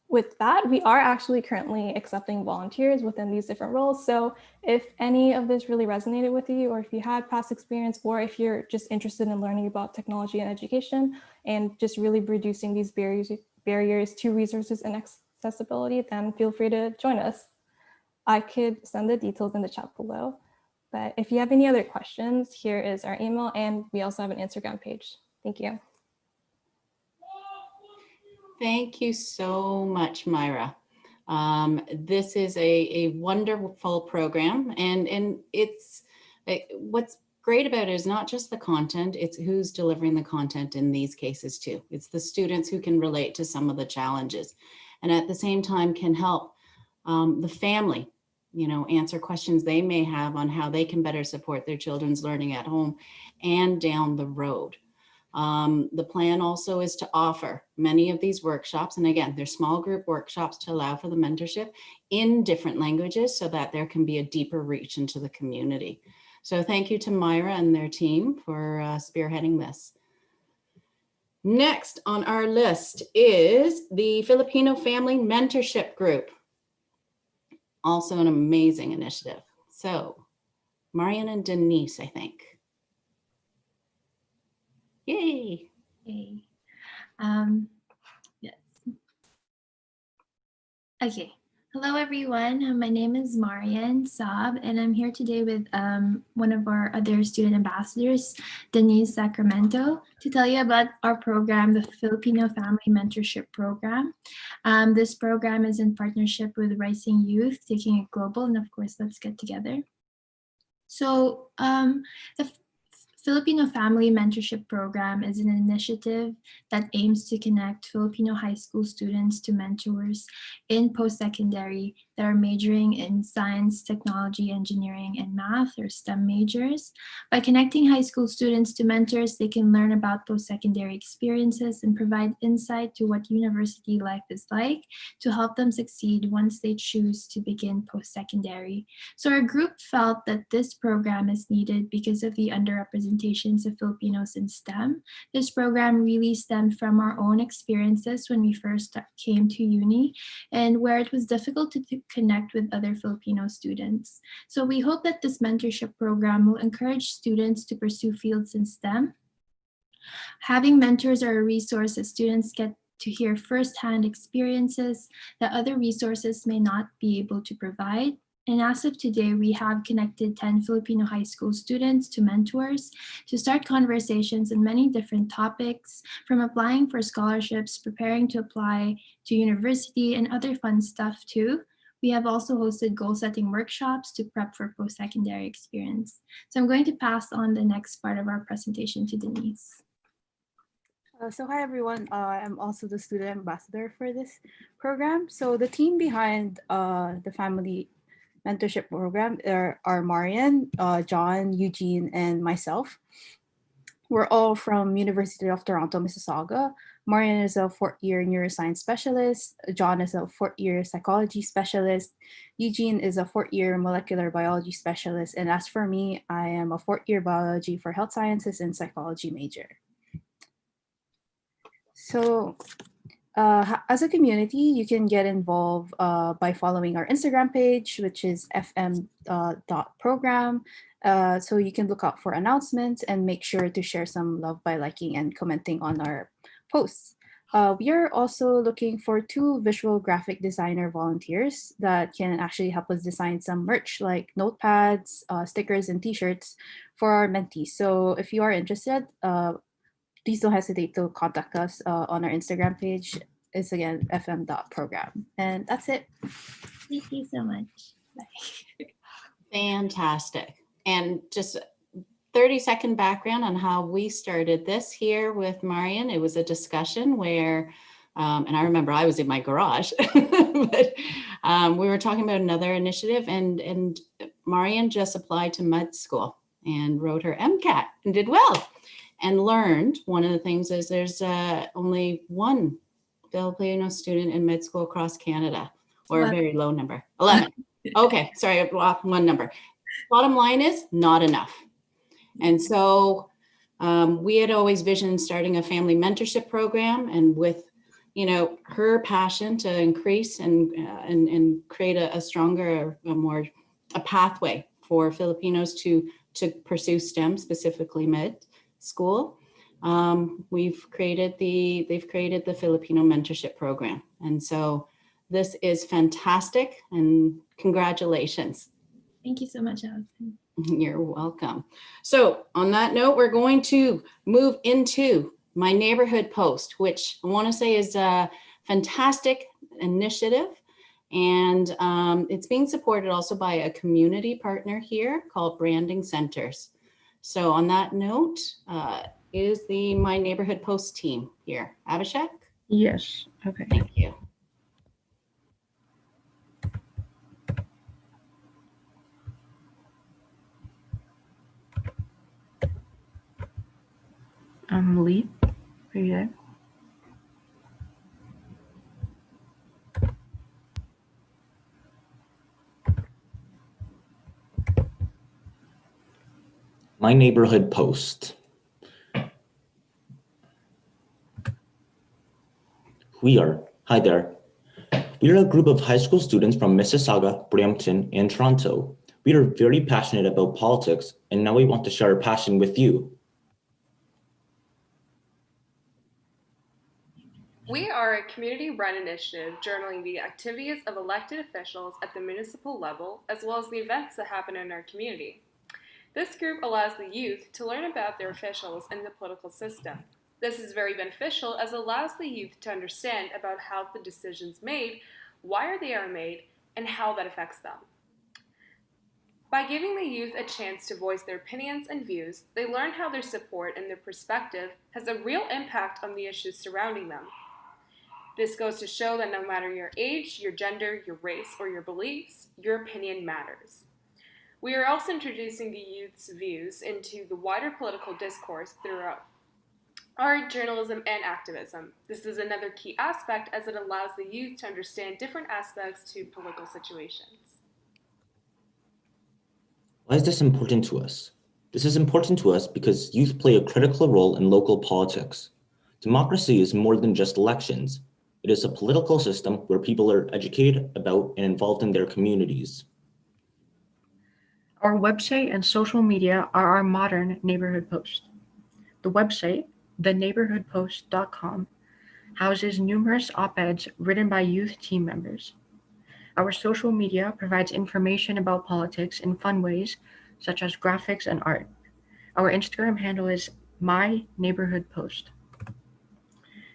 With that, we are actually currently accepting volunteers within these different roles. So if any of this really resonated with you, or if you had past experience, or if you're just interested in learning about technology and education and just really reducing these barriers to resources and accessibility, then feel free to join us. I could send the details in the chat below. But if you have any other questions, here is our email, and we also have an Instagram page. Thank you. Thank you so much, Myra. This is a wonderful program, and what's great about it is not just the content, it's who's delivering the content in these cases too. It's the students who can relate to some of the challenges, and at the same time can help the family answer questions they may have on how they can better support their children's learning at home and down the road. The plan also is to offer many of these workshops. And again, they're small group workshops to allow for the mentorship in different languages so that there can be a deeper reach into the community. So thank you to Myra and their team for spearheading this. Next on our list is the Filipino Family Mentorship Group. Also an amazing initiative. So Marian and Denise, I think. Yay. Yay. Yes. Okay. Hello, everyone. My name is Marian Saab, and I'm here today with one of our other student ambassadors, Denise Sacramento, to tell you about our program, the Filipino Family Mentorship Program. This program is in partnership with Rising Youth, Taking It Global, and of course, Let's Get Together. So the Filipino Family Mentorship Program is an initiative that aims to connect Filipino high school students to mentors in post-secondary that are majoring in science, technology, engineering, and math, or STEM majors. By connecting high school students to mentors, they can learn about post-secondary experiences and provide insight to what university life is like to help them succeed once they choose to begin post-secondary. So our group felt that this program is needed because of the underrepresentations of Filipinos in STEM. This program really stemmed from our own experiences when we first came to uni and where it was difficult to connect with other Filipino students. So we hope that this mentorship program will encourage students to pursue fields in STEM. Having mentors are a resource that students get to hear firsthand experiences that other resources may not be able to provide. And as of today, we have connected 10 Filipino high school students to mentors to start conversations on many different topics, from applying for scholarships, preparing to apply to university, and other fun stuff too. We have also hosted goal-setting workshops to prep for post-secondary experience. So I'm going to pass on the next part of our presentation to Denise. So hi everyone, I'm also the student ambassador for this program. So the team behind the Family Mentorship Program are Marian, John, Eugene, and myself. We're all from University of Toronto, Mississauga. Marian is a fourth-year neuroscience specialist. John is a fourth-year psychology specialist. Eugene is a fourth-year molecular biology specialist. And as for me, I am a fourth-year biology for health sciences and psychology major. So as a community, you can get involved by following our Instagram page, which is fm.program. So you can look out for announcements and make sure to share some love by liking and commenting on our posts. We are also looking for 2 visual graphic designer volunteers that can actually help us design some merch like notepads, stickers, and t-shirts for our mentees. So if you are interested, please don't hesitate to contact us on our Instagram page. It's again fm.program. And that's it. Thank you so much. Bye. Fantastic. And just 30-second background on how we started this here with Marian. It was a discussion where, and I remember I was in my garage, but we were talking about another initiative, and Marian just applied to med school and wrote her MCAT and did well. And learned one of the things is there's only one Filipino student in med school across Canada, or 11. A very low number, 11. Okay, sorry, one number. Bottom line is not enough. And so we had always visioned starting a family mentorship program, and with her passion to increase and create a stronger, a pathway for Filipinos to pursue STEM, specifically med school, they've created the Filipino Mentorship Program. And so this is fantastic, and congratulations. Thank you so much, Allison. You're welcome. So on that note, we're going to move into my neighborhood post, which I want to say is a fantastic initiative. And it's being supported also by a community partner here called Branding Centers. So on that note, is the My Neighborhood Post team here. Abhishek? Yes, okay. Thank you. Lee, are you there? My neighborhood post. Hi there. We are a group of high school students from Mississauga, Brampton, and Toronto. We are very passionate about politics, and now we want to share our passion with you. We are a community-run initiative journaling the activities of elected officials at the municipal level, as well as the events that happen in our community. This group allows the youth to learn about their officials and the political system. This is very beneficial as it allows the youth to understand about how the decisions made, why they are made, and how that affects them. By giving the youth a chance to voice their opinions and views, they learn how their support and their perspective has a real impact on the issues surrounding them. This goes to show that no matter your age, your gender, your race, or your beliefs, your opinion matters. We are also introducing the youth's views into the wider political discourse throughout our journalism and activism. This is another key aspect as it allows the youth to understand different aspects to political situations. Why is this important to us? This is important to us because youth play a critical role in local politics. Democracy is more than just elections. It is a political system where people are educated about and involved in their communities. Our website and social media are our modern neighborhood post. The website, theneighborhoodpost.com, houses numerous op-eds written by youth team members. Our social media provides information about politics in fun ways, such as graphics and art. Our Instagram handle is myneighborhoodpost.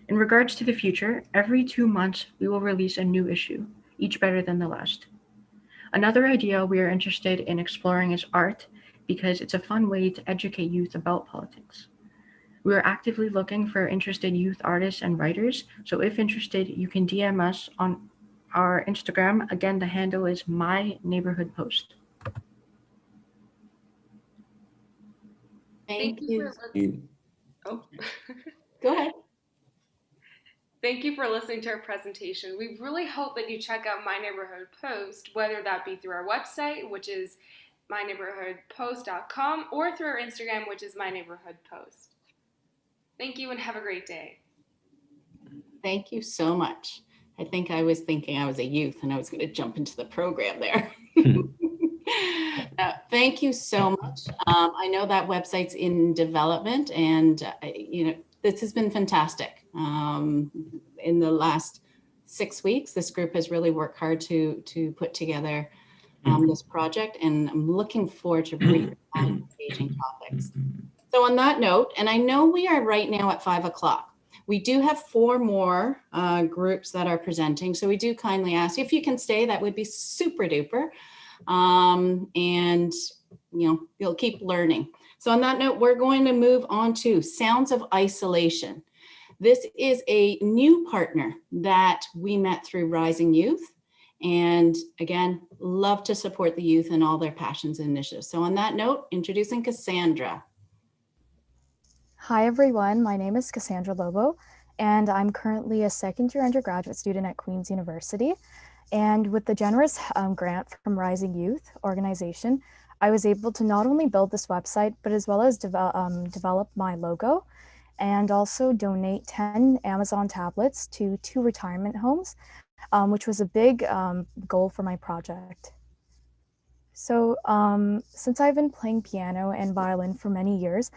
In regards to the future, every 2 months we will release a new issue, each better than the last. Another idea we are interested in exploring is art, because it's a fun way to educate youth about politics. We are actively looking for interested youth artists and writers, so if interested, you can DM us on our Instagram. Again, the handle is myneighborhoodpost. Thank you. Oh. Go ahead. Thank you for listening to our presentation. We really hope that you check out My Neighborhood Post, whether that be through our website, which is myneighborhoodpost.com, or through our Instagram, which is myneighborhoodpost. Thank you and have a great day. Thank you so much. I think I was thinking I was a youth and I was going to jump into the program there. Thank you so much. I know that website's in development, and this has been fantastic. In the last 6 weeks, this group has really worked hard to put together this project, and I'm looking forward to really engaging topics. So on that note, and I know we are right now at 5 o'clock. We do have 4 more groups that are presenting. So we do kindly ask if you can stay, that would be super duper. And you'll keep learning. So on that note, we're going to move on to Sounds of Isolation. This is a new partner that we met through Rising Youth. And again, love to support the youth and all their passions and initiatives. So on that note, introducing Cassandra. Hi everyone, my name is Cassandra Lobo, and I'm currently a second-year undergraduate student at Queen's University. And with the generous grant from Rising Youth organization, I was able to not only build this website, but as well as develop my logo, and also donate 10 Amazon tablets to 2 retirement homes, which was a big goal for my project. So since I've been playing piano and violin for many years,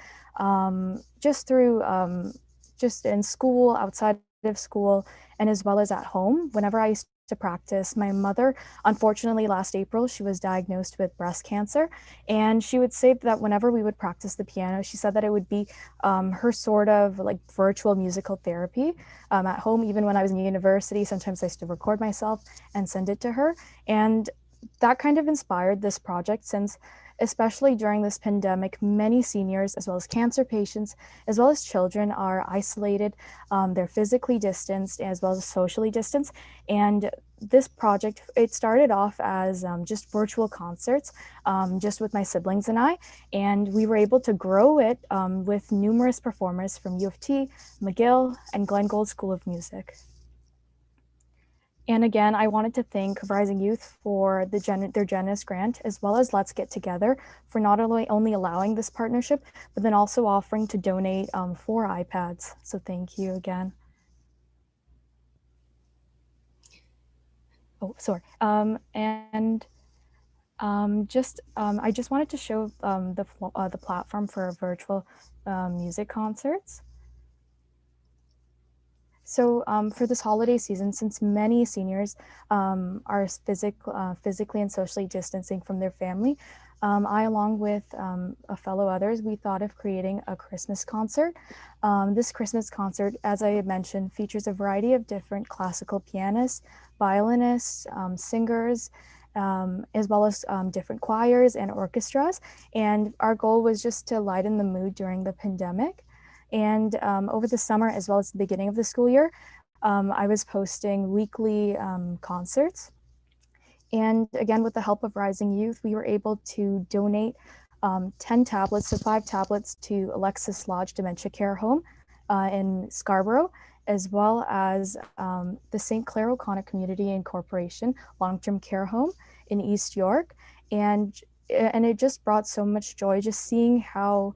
just in school, outside of school, and as well as at home, whenever I used to practice, my mother, unfortunately last April, she was diagnosed with breast cancer, and she would say that whenever we would practice the piano, she said that it would be her sort of like virtual musical therapy at home. Even when I was in university, sometimes I used to record myself and send it to her, and that kind of inspired this project, since especially during this pandemic, many seniors, as well as cancer patients, as well as children, are isolated. They're physically distanced as well as socially distanced. And this project, it started off as just virtual concerts, just with my siblings and I, and we were able to grow it with numerous performers from U of T, McGill, and Glen Gould School of Music. And again, I wanted to thank Rising Youth for their generous grant, as well as Let's Get Together for not only allowing this partnership, but then also offering to donate 4 iPads. So thank you again. Oh, sorry. I just wanted to show the platform for virtual music concerts. So for this holiday season, since many seniors are physically and socially distancing from their family, I, along with a fellow others, we thought of creating a Christmas concert. This Christmas concert, as I had mentioned, features a variety of different classical pianists, violinists, singers, as well as different choirs and orchestras. And our goal was just to lighten the mood during the pandemic. And over the summer, as well as the beginning of the school year, I was posting weekly concerts. And again, with the help of Rising Youth, we were able to donate 10 tablets, so 5 tablets to Alexis Lodge Dementia Care Home in Scarborough, as well as the St. Clair O'Connor Community and Corporation Long-Term Care Home in East York. And it just brought so much joy just seeing how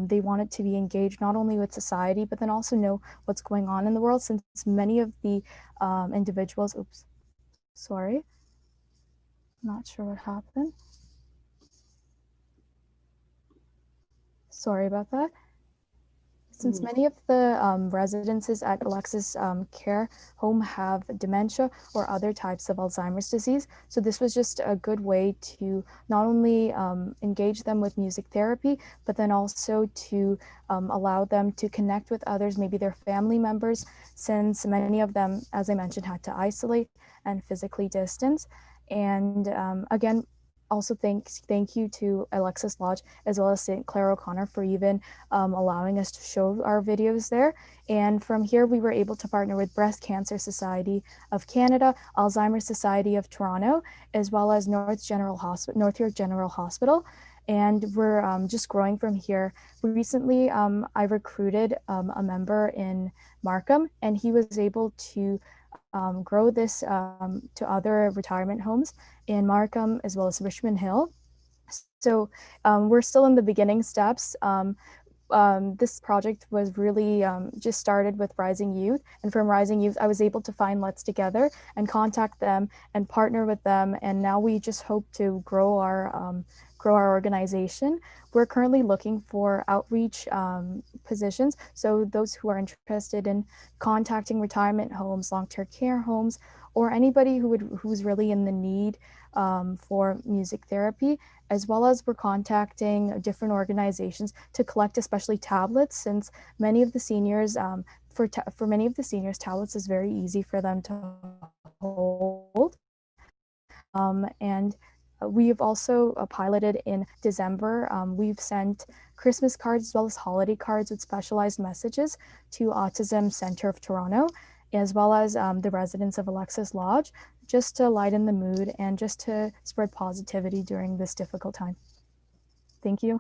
they wanted to be engaged not only with society, but then also know what's going on in the world, since many of the individuals, oops, sorry, not sure what happened. Sorry about that. Since many of the residences at Alexis Care Home have dementia or other types of Alzheimer's disease, so this was just a good way to not only engage them with music therapy, but then also to allow them to connect with others, maybe their family members, since many of them, as I mentioned, had to isolate and physically distance. And again, also thank you to Alexis Lodge as well as St. Clair O'Connor for even allowing us to show our videos there. And from here, we were able to partner with Breast Cancer Society of Canada, Alzheimer's Society of Toronto, as well as North York General Hospital. And we're just growing from here. Recently, I recruited a member in Markham, and he was able to grow this to other retirement homes in Markham as well as Richmond Hill. So we're still in the beginning steps. This project was really just started with Rising Youth, and from Rising Youth I was able to find Let's Together and contact them and partner with them, and now we just hope to grow our organization. We're currently looking for outreach positions, so those who are interested in contacting retirement homes, long-term care homes, or anybody who's really in the need for music therapy, as well as we're contacting different organizations to collect especially tablets, since many of the seniors, for many of the seniors, tablets is very easy for them to hold. And we have also piloted in December. We've sent Christmas cards as well as holiday cards with specialized messages to Autism Center of Toronto, as well as the residents of Alexis Lodge, just to lighten the mood and just to spread positivity during this difficult time. Thank you.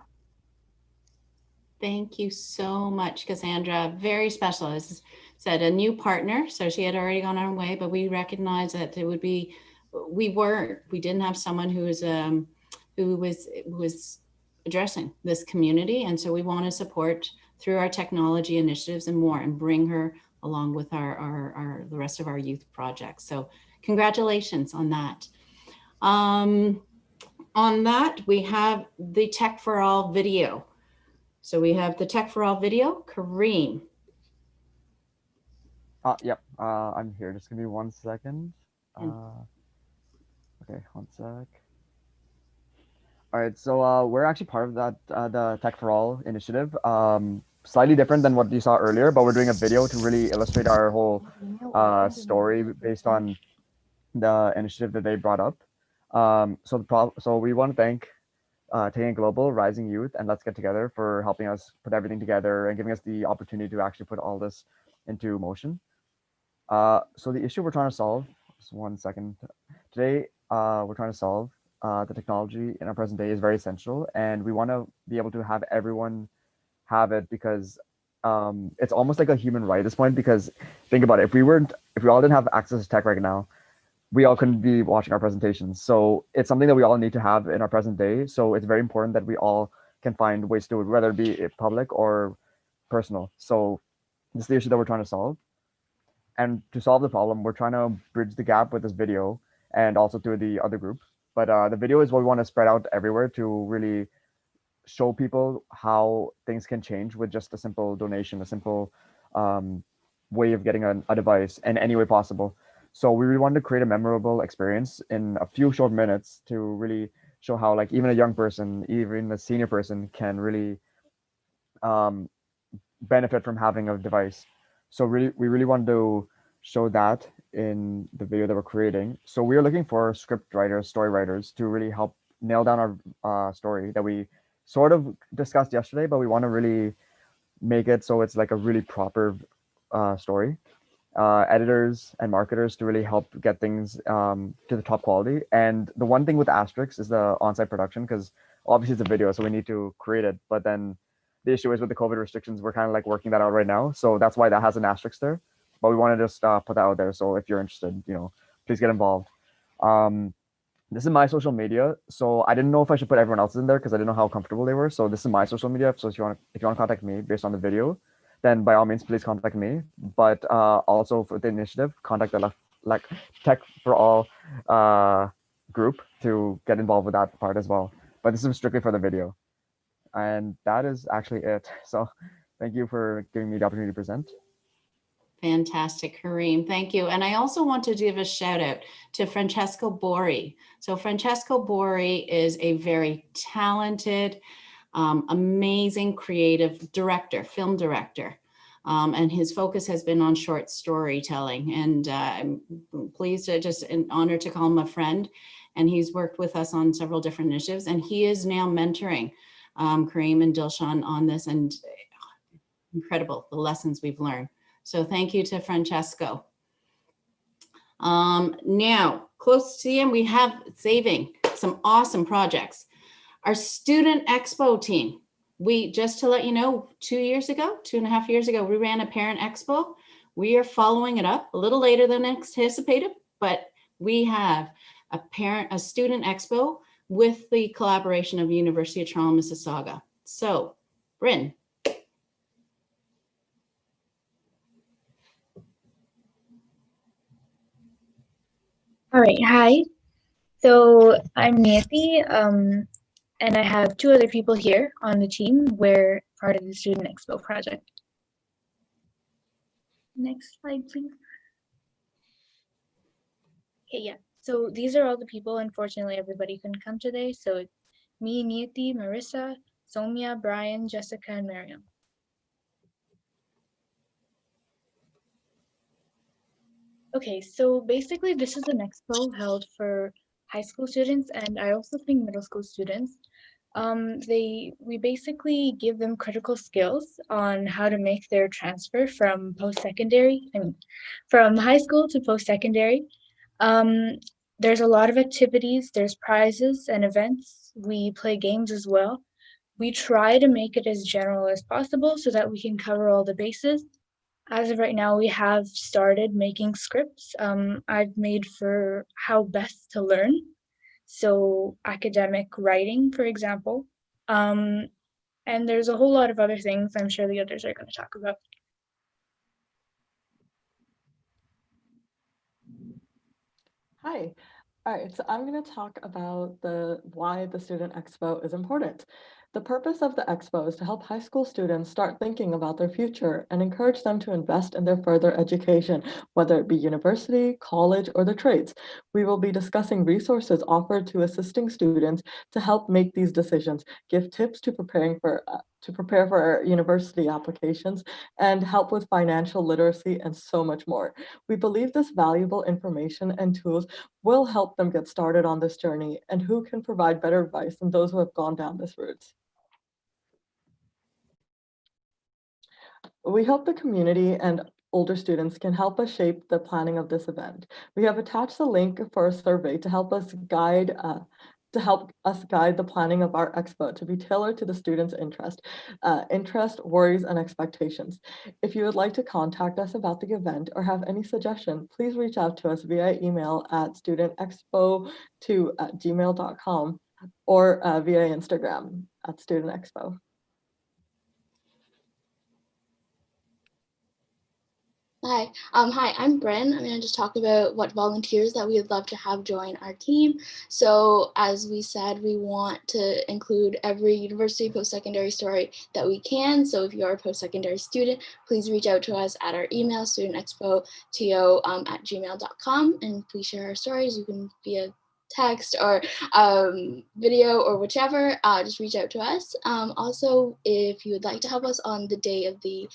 Thank you so much, Cassandra. Very special. As I said, a new partner, so she had already gone her way, but we recognized that it would be, we didn't have someone who was addressing this community, and so we want to support through our technology initiatives and more, and bring her along with the rest of our youth projects. So congratulations on that. On that, we have the Tech for All video. So we have the Tech for All video. Kareem. Yep, I'm here. Just give me 1 second. Okay, 1 sec. All right, so we're actually part of that the Tech for All initiative. Slightly different than what you saw earlier, but we're doing a video to really illustrate our whole story based on the initiative that they brought up. So we want to thank Taking Global, Rising Youth, and Let's Get Together for helping us put everything together and giving us the opportunity to actually put all this into motion. So the issue we're trying to solve just one second. Today, we're trying to solve the technology in our present day is very essential, and we want to be able to have everyone have it because it's almost like a human right at this point. Because think about it, if we all didn't have access to tech right now, we all couldn't be watching our presentations. So it's something that we all need to have in our present day. So it's very important that we all can find ways to do it, whether it be public or personal. So this is the issue that we're trying to solve. And to solve the problem, we're trying to bridge the gap with this video and also through the other group. But the video is what we want to spread out everywhere to really show people how things can change with just a simple donation, a simple way of getting a device in any way possible. So we really wanted to create a memorable experience in a few short minutes to really show how like even a young person, even a senior person can really benefit from having a device. So we really wanted to show that in the video that we're creating. So we are looking for script writers, story writers to really help nail down our story that we sort of discussed yesterday, but we want to really make it so it's like a really proper story. Editors and marketers to really help get things to the top quality. And the one thing with Asterix is the on-site production, because obviously it's a video, so we need to create it. But then the issue is with the COVID restrictions, we're kind of like working that out right now. So that's why that has an asterisk there. But we want to just put that out there. So if you're interested, please get involved. This is my social media. So I didn't know if I should put everyone else's in there because I didn't know how comfortable they were. So this is my social media. So if you want to contact me based on the video, then by all means, please contact me. But also for the initiative, contact the Tech for All group to get involved with that part as well. But this is strictly for the video. And that is actually it. So thank you for giving me the opportunity to present. Fantastic, Kareem. Thank you. And I also want to give a shout out to Francesco Bori. So Francesco Bori is a very talented, amazing creative director, film director. And his focus has been on short storytelling. And I'm pleased to just an honor to call him a friend. And he's worked with us on several different initiatives. And he is now mentoring Kareem and Dilshan on this, and incredible the lessons we've learned. So thank you to Francesco. Now, close to the end, we have saving some awesome projects. Our Student Expo team, we, just to let you know, 2.5 years ago, we ran a Parent Expo. We are following it up a little later than anticipated, but we have a Student Expo with the collaboration of University of Toronto, Mississauga. So, Bryn. All right, hi. So I'm Nancy, and I have two other people here on the team. We're part of the Student Expo project. Next slide, please. Okay, yeah. So these are all the people. Unfortunately, everybody couldn't come today. So it's me, Niyati, Marissa, Somya, Brian, Jessica, and Miriam. Okay, so basically this is an expo held for high school students, and I also think middle school students. We basically give them critical skills on how to make their transfer from from high school to post-secondary. There's a lot of activities, there's prizes and events. We play games as well. We try to make it as general as possible so that we can cover all the bases. As of right now, we have started making scripts. I've made for how best to learn. So academic writing, for example. And there's a whole lot of other things I'm sure the others are going to talk about. Hi. All right, so I'm going to talk about why the Student Expo is important. The purpose of the Expo is to help high school students start thinking about their future and encourage them to invest in their further education, whether it be university, college, or the trades. We will be discussing resources offered to assisting students to help make these decisions, give tips to prepare for university applications, and help with financial literacy and so much more. We believe this valuable information and tools will help them get started on this journey, and who can provide better advice than those who have gone down this route. We hope the community and older students can help us shape the planning of this event. We have attached a link for a survey to help us guide the planning of our expo to be tailored to the students' interest, worries, and expectations. If you would like to contact us about the event or have any suggestion, please reach out to us via email at studentexpo@gmail.com or via Instagram at studentexpo. Hi, I'm Bryn. I'm going to just talk about what volunteers that we would love to have join our team. So as we said, we want to include every university post-secondary story that we can. So if you're a post-secondary student, please reach out to us at our email, studentexpo@gmail.com, and please share our stories. You can via text or video or whichever, just reach out to us. Also, if you would like to help us on the day of the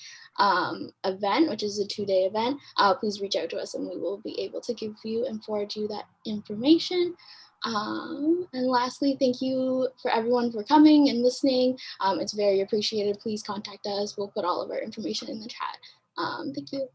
event, which is a 2-day event, please reach out to us and we will be able to give you and forward you that information. And lastly, thank you for everyone for coming and listening. It's very appreciated. Please contact us. We'll put all of our information in the chat. Thank you.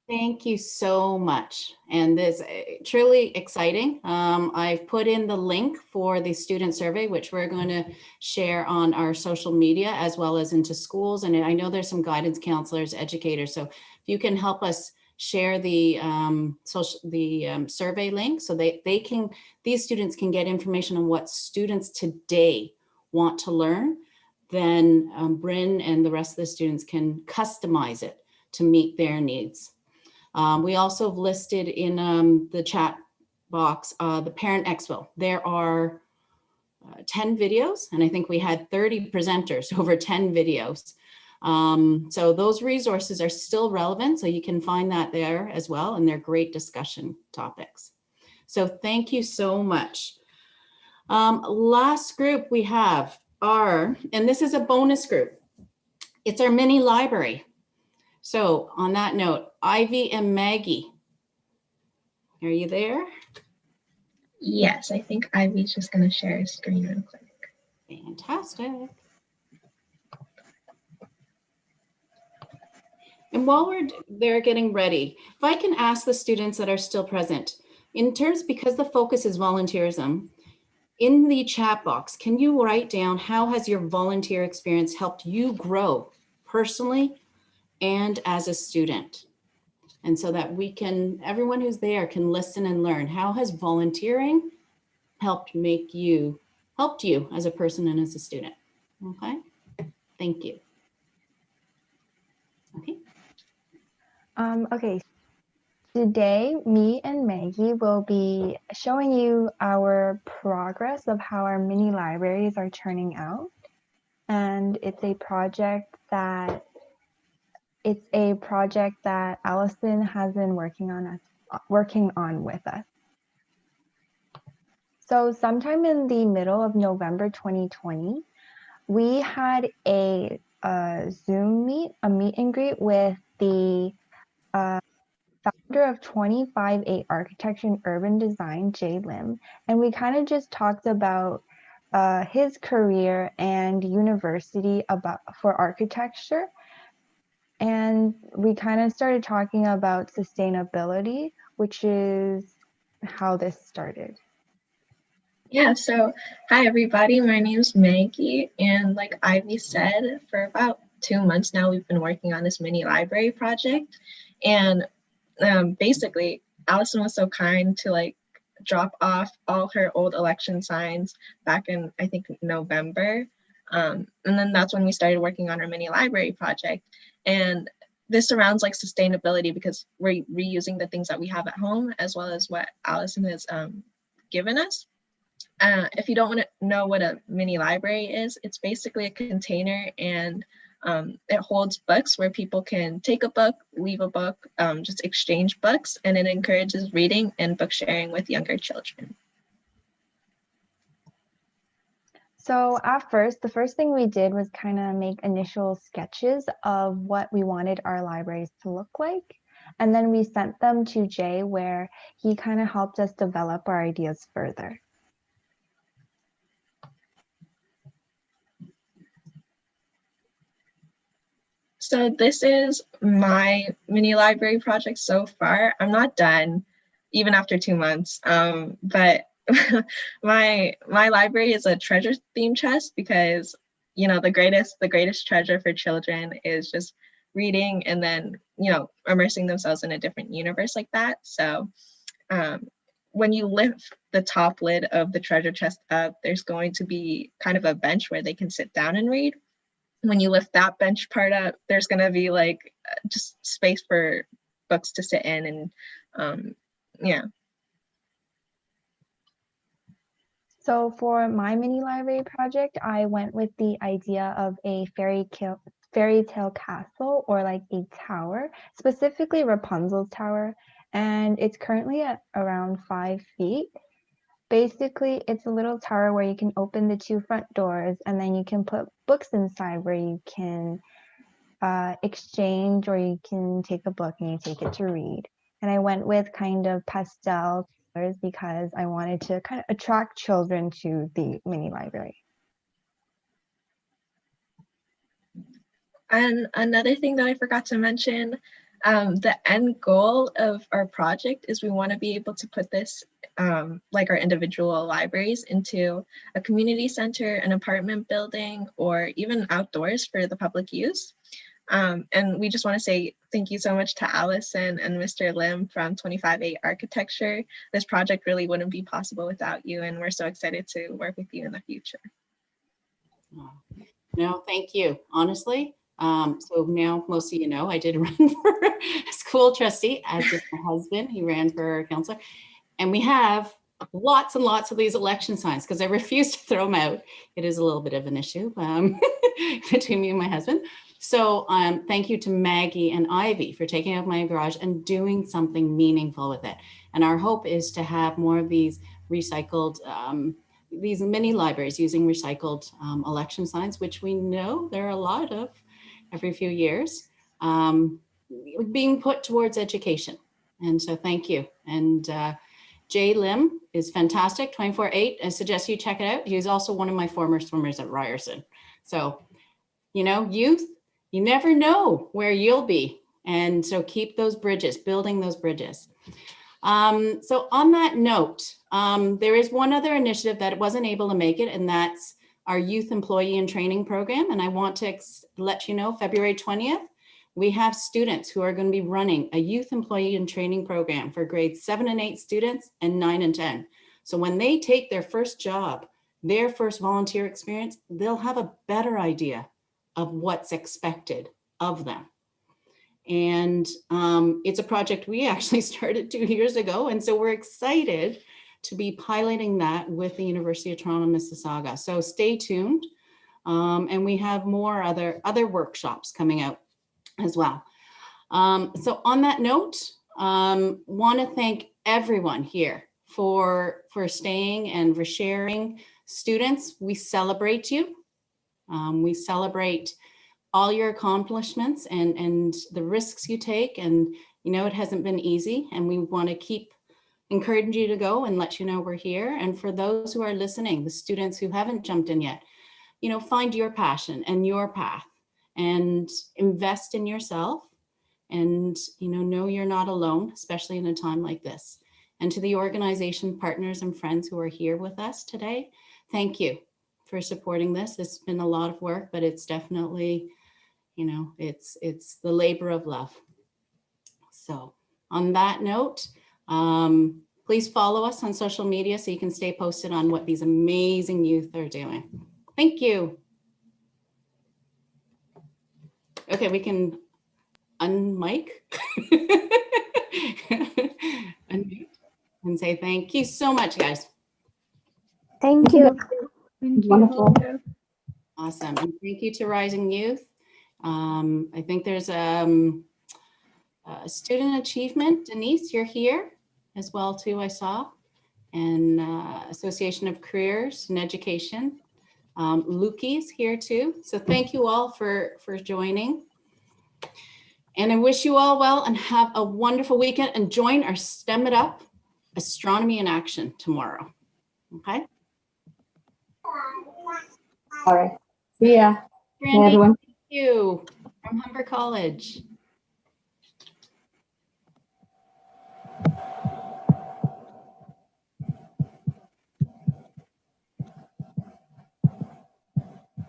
Thank you so much. And this truly exciting. I've put in the link for the student survey, which we're going to share on our social media as well as into schools. And I know there's some guidance counselors, educators. So if you can help us share the survey link so these students can get information on what students today want to learn, then Bryn and the rest of the students can customize it to meet their needs. We also have listed in the chat box the Parent Expo. There are 10 videos, and I think we had 30 presenters over 10 videos. So those resources are still relevant, so you can find that there as well, and they're great discussion topics. So thank you so much. Last group we have and this is a bonus group, it's our mini library. So on that note, Ivy and Maggie, are you there? Yes, I think Ivy's just going to share her screen real quick. Fantastic. And while they're getting ready, if I can ask the students that are still present, because the focus is volunteerism, in the chat box, can you write down how has your volunteer experience helped you grow personally and as a student? And so that everyone who's there can listen and learn. How has volunteering helped you as a person and as a student? Okay, thank you. Okay. Okay, today me and Maggie will be showing you our progress of how our mini libraries are turning out. And it's a project that Allison has been working on with us. So sometime in the middle of November 2020, we had a Zoom meet and greet with the founder of 25/8 Architecture and Urban Design, Jay Lim, and we kind of just talked about his career and university for architecture. And we kind of started talking about sustainability, which is how this started. Yeah, so hi everybody, my name is Maggie, and like Ivy said, for about 2 months now we've been working on this mini library project. And basically Allison was so kind to drop off all her old election signs back in, I think, November. And then that's when we started working on our mini library project. And this surrounds sustainability because we're reusing the things that we have at home as well as what Allison has given us. If you don't want to know what a mini library is, it's basically a container, and it holds books where people can take a book, leave a book, just exchange books, and it encourages reading and book sharing with younger children. So at first, the first thing we did was kind of make initial sketches of what we wanted our libraries to look like. And then we sent them to Jay, where he kind of helped us develop our ideas further. So this is my mini library project so far. I'm not done, even after 2 months. But my library is a treasure theme chest because, you know, the greatest treasure for children is just reading and then, you know, immersing themselves in a different universe like that. So when you lift the top lid of the treasure chest up, there's going to be kind of a bench where they can sit down and read. When you lift that bench part up, there's going to be like just space for books to sit in, and yeah. So for my mini library project, I went with the idea of a fairy tale castle, or like a tower, specifically Rapunzel's tower, and it's currently at around 5 feet. Basically, it's a little tower where you can open the 2 front doors, and then you can put books inside where you can exchange, or you can take a book and you take it to read. And I went with kind of pastel colors because I wanted to kind of attract children to the mini library. And another thing that I forgot to mention, the end goal of our project is we want to be able to put this, like our individual libraries, into a community center, an apartment building, or even outdoors for the public use. And we just want to say thank you so much to Allison and Mr. Lim from 25A Architecture. This project really wouldn't be possible without you, and we're so excited to work with you in the future. No, thank you. Honestly, so now most of you know I did run for school trustee, as did my husband. He ran for counselor. And we have lots and lots of these election signs because I refuse to throw them out. It is a little bit of an issue between me and my husband. So thank you to Maggie and Ivy for taking out my garage and doing something meaningful with it. And our hope is to have more of these recycled, these mini libraries using recycled election signs, which we know there are a lot of every few years, being put towards education. And so thank you. And Jay Lim is fantastic, 24/8. I suggest you check it out. He's also one of my former swimmers at Ryerson. So, you know, youth, you never know where you'll be. And so keep those bridges, building those bridges. So on that note, there is one other initiative that wasn't able to make it, and that's our Youth Employee and Training Program. And I want to let you know, February 20th, we have students who are going to be running a Youth Employee and Training Program for grades 7 and 8 students and 9 and 10. So when they take their first job, their first volunteer experience, they'll have a better idea of what's expected of them. And it's a project we actually started 2 years ago. And so we're excited to be piloting that with the University of Toronto, Mississauga. So stay tuned. And we have more other workshops coming out as well. So on that note, want to thank everyone here for staying and for sharing. Students, we celebrate you. We celebrate all your accomplishments and the risks you take. And, you know, it hasn't been easy, and we want to keep encouraging you to go and let you know we're here. And for those who are listening, the students who haven't jumped in yet, you know, find your passion and your path and invest in yourself, and, you know you're not alone, especially in a time like this. And to the organization partners and friends who are here with us today, thank you for supporting this. It's been a lot of work, but it's definitely, you know, it's the labor of love. So on that note, please follow us on social media so you can stay posted on what these amazing youth are doing. Thank you. Okay, we can unmic unmute and say thank you so much, guys. Thank you. Wonderful. Awesome. And thank you to Rising Youth. I think there's a student achievement. Denise, you're here as well too, I saw. And Association of Careers and Education. Lukey's here too. So thank you all for joining. And I wish you all well and have a wonderful weekend, and join our STEM It Up Astronomy in Action tomorrow. Okay. All right. See ya. Randy, everyone. thank you. from Humber College.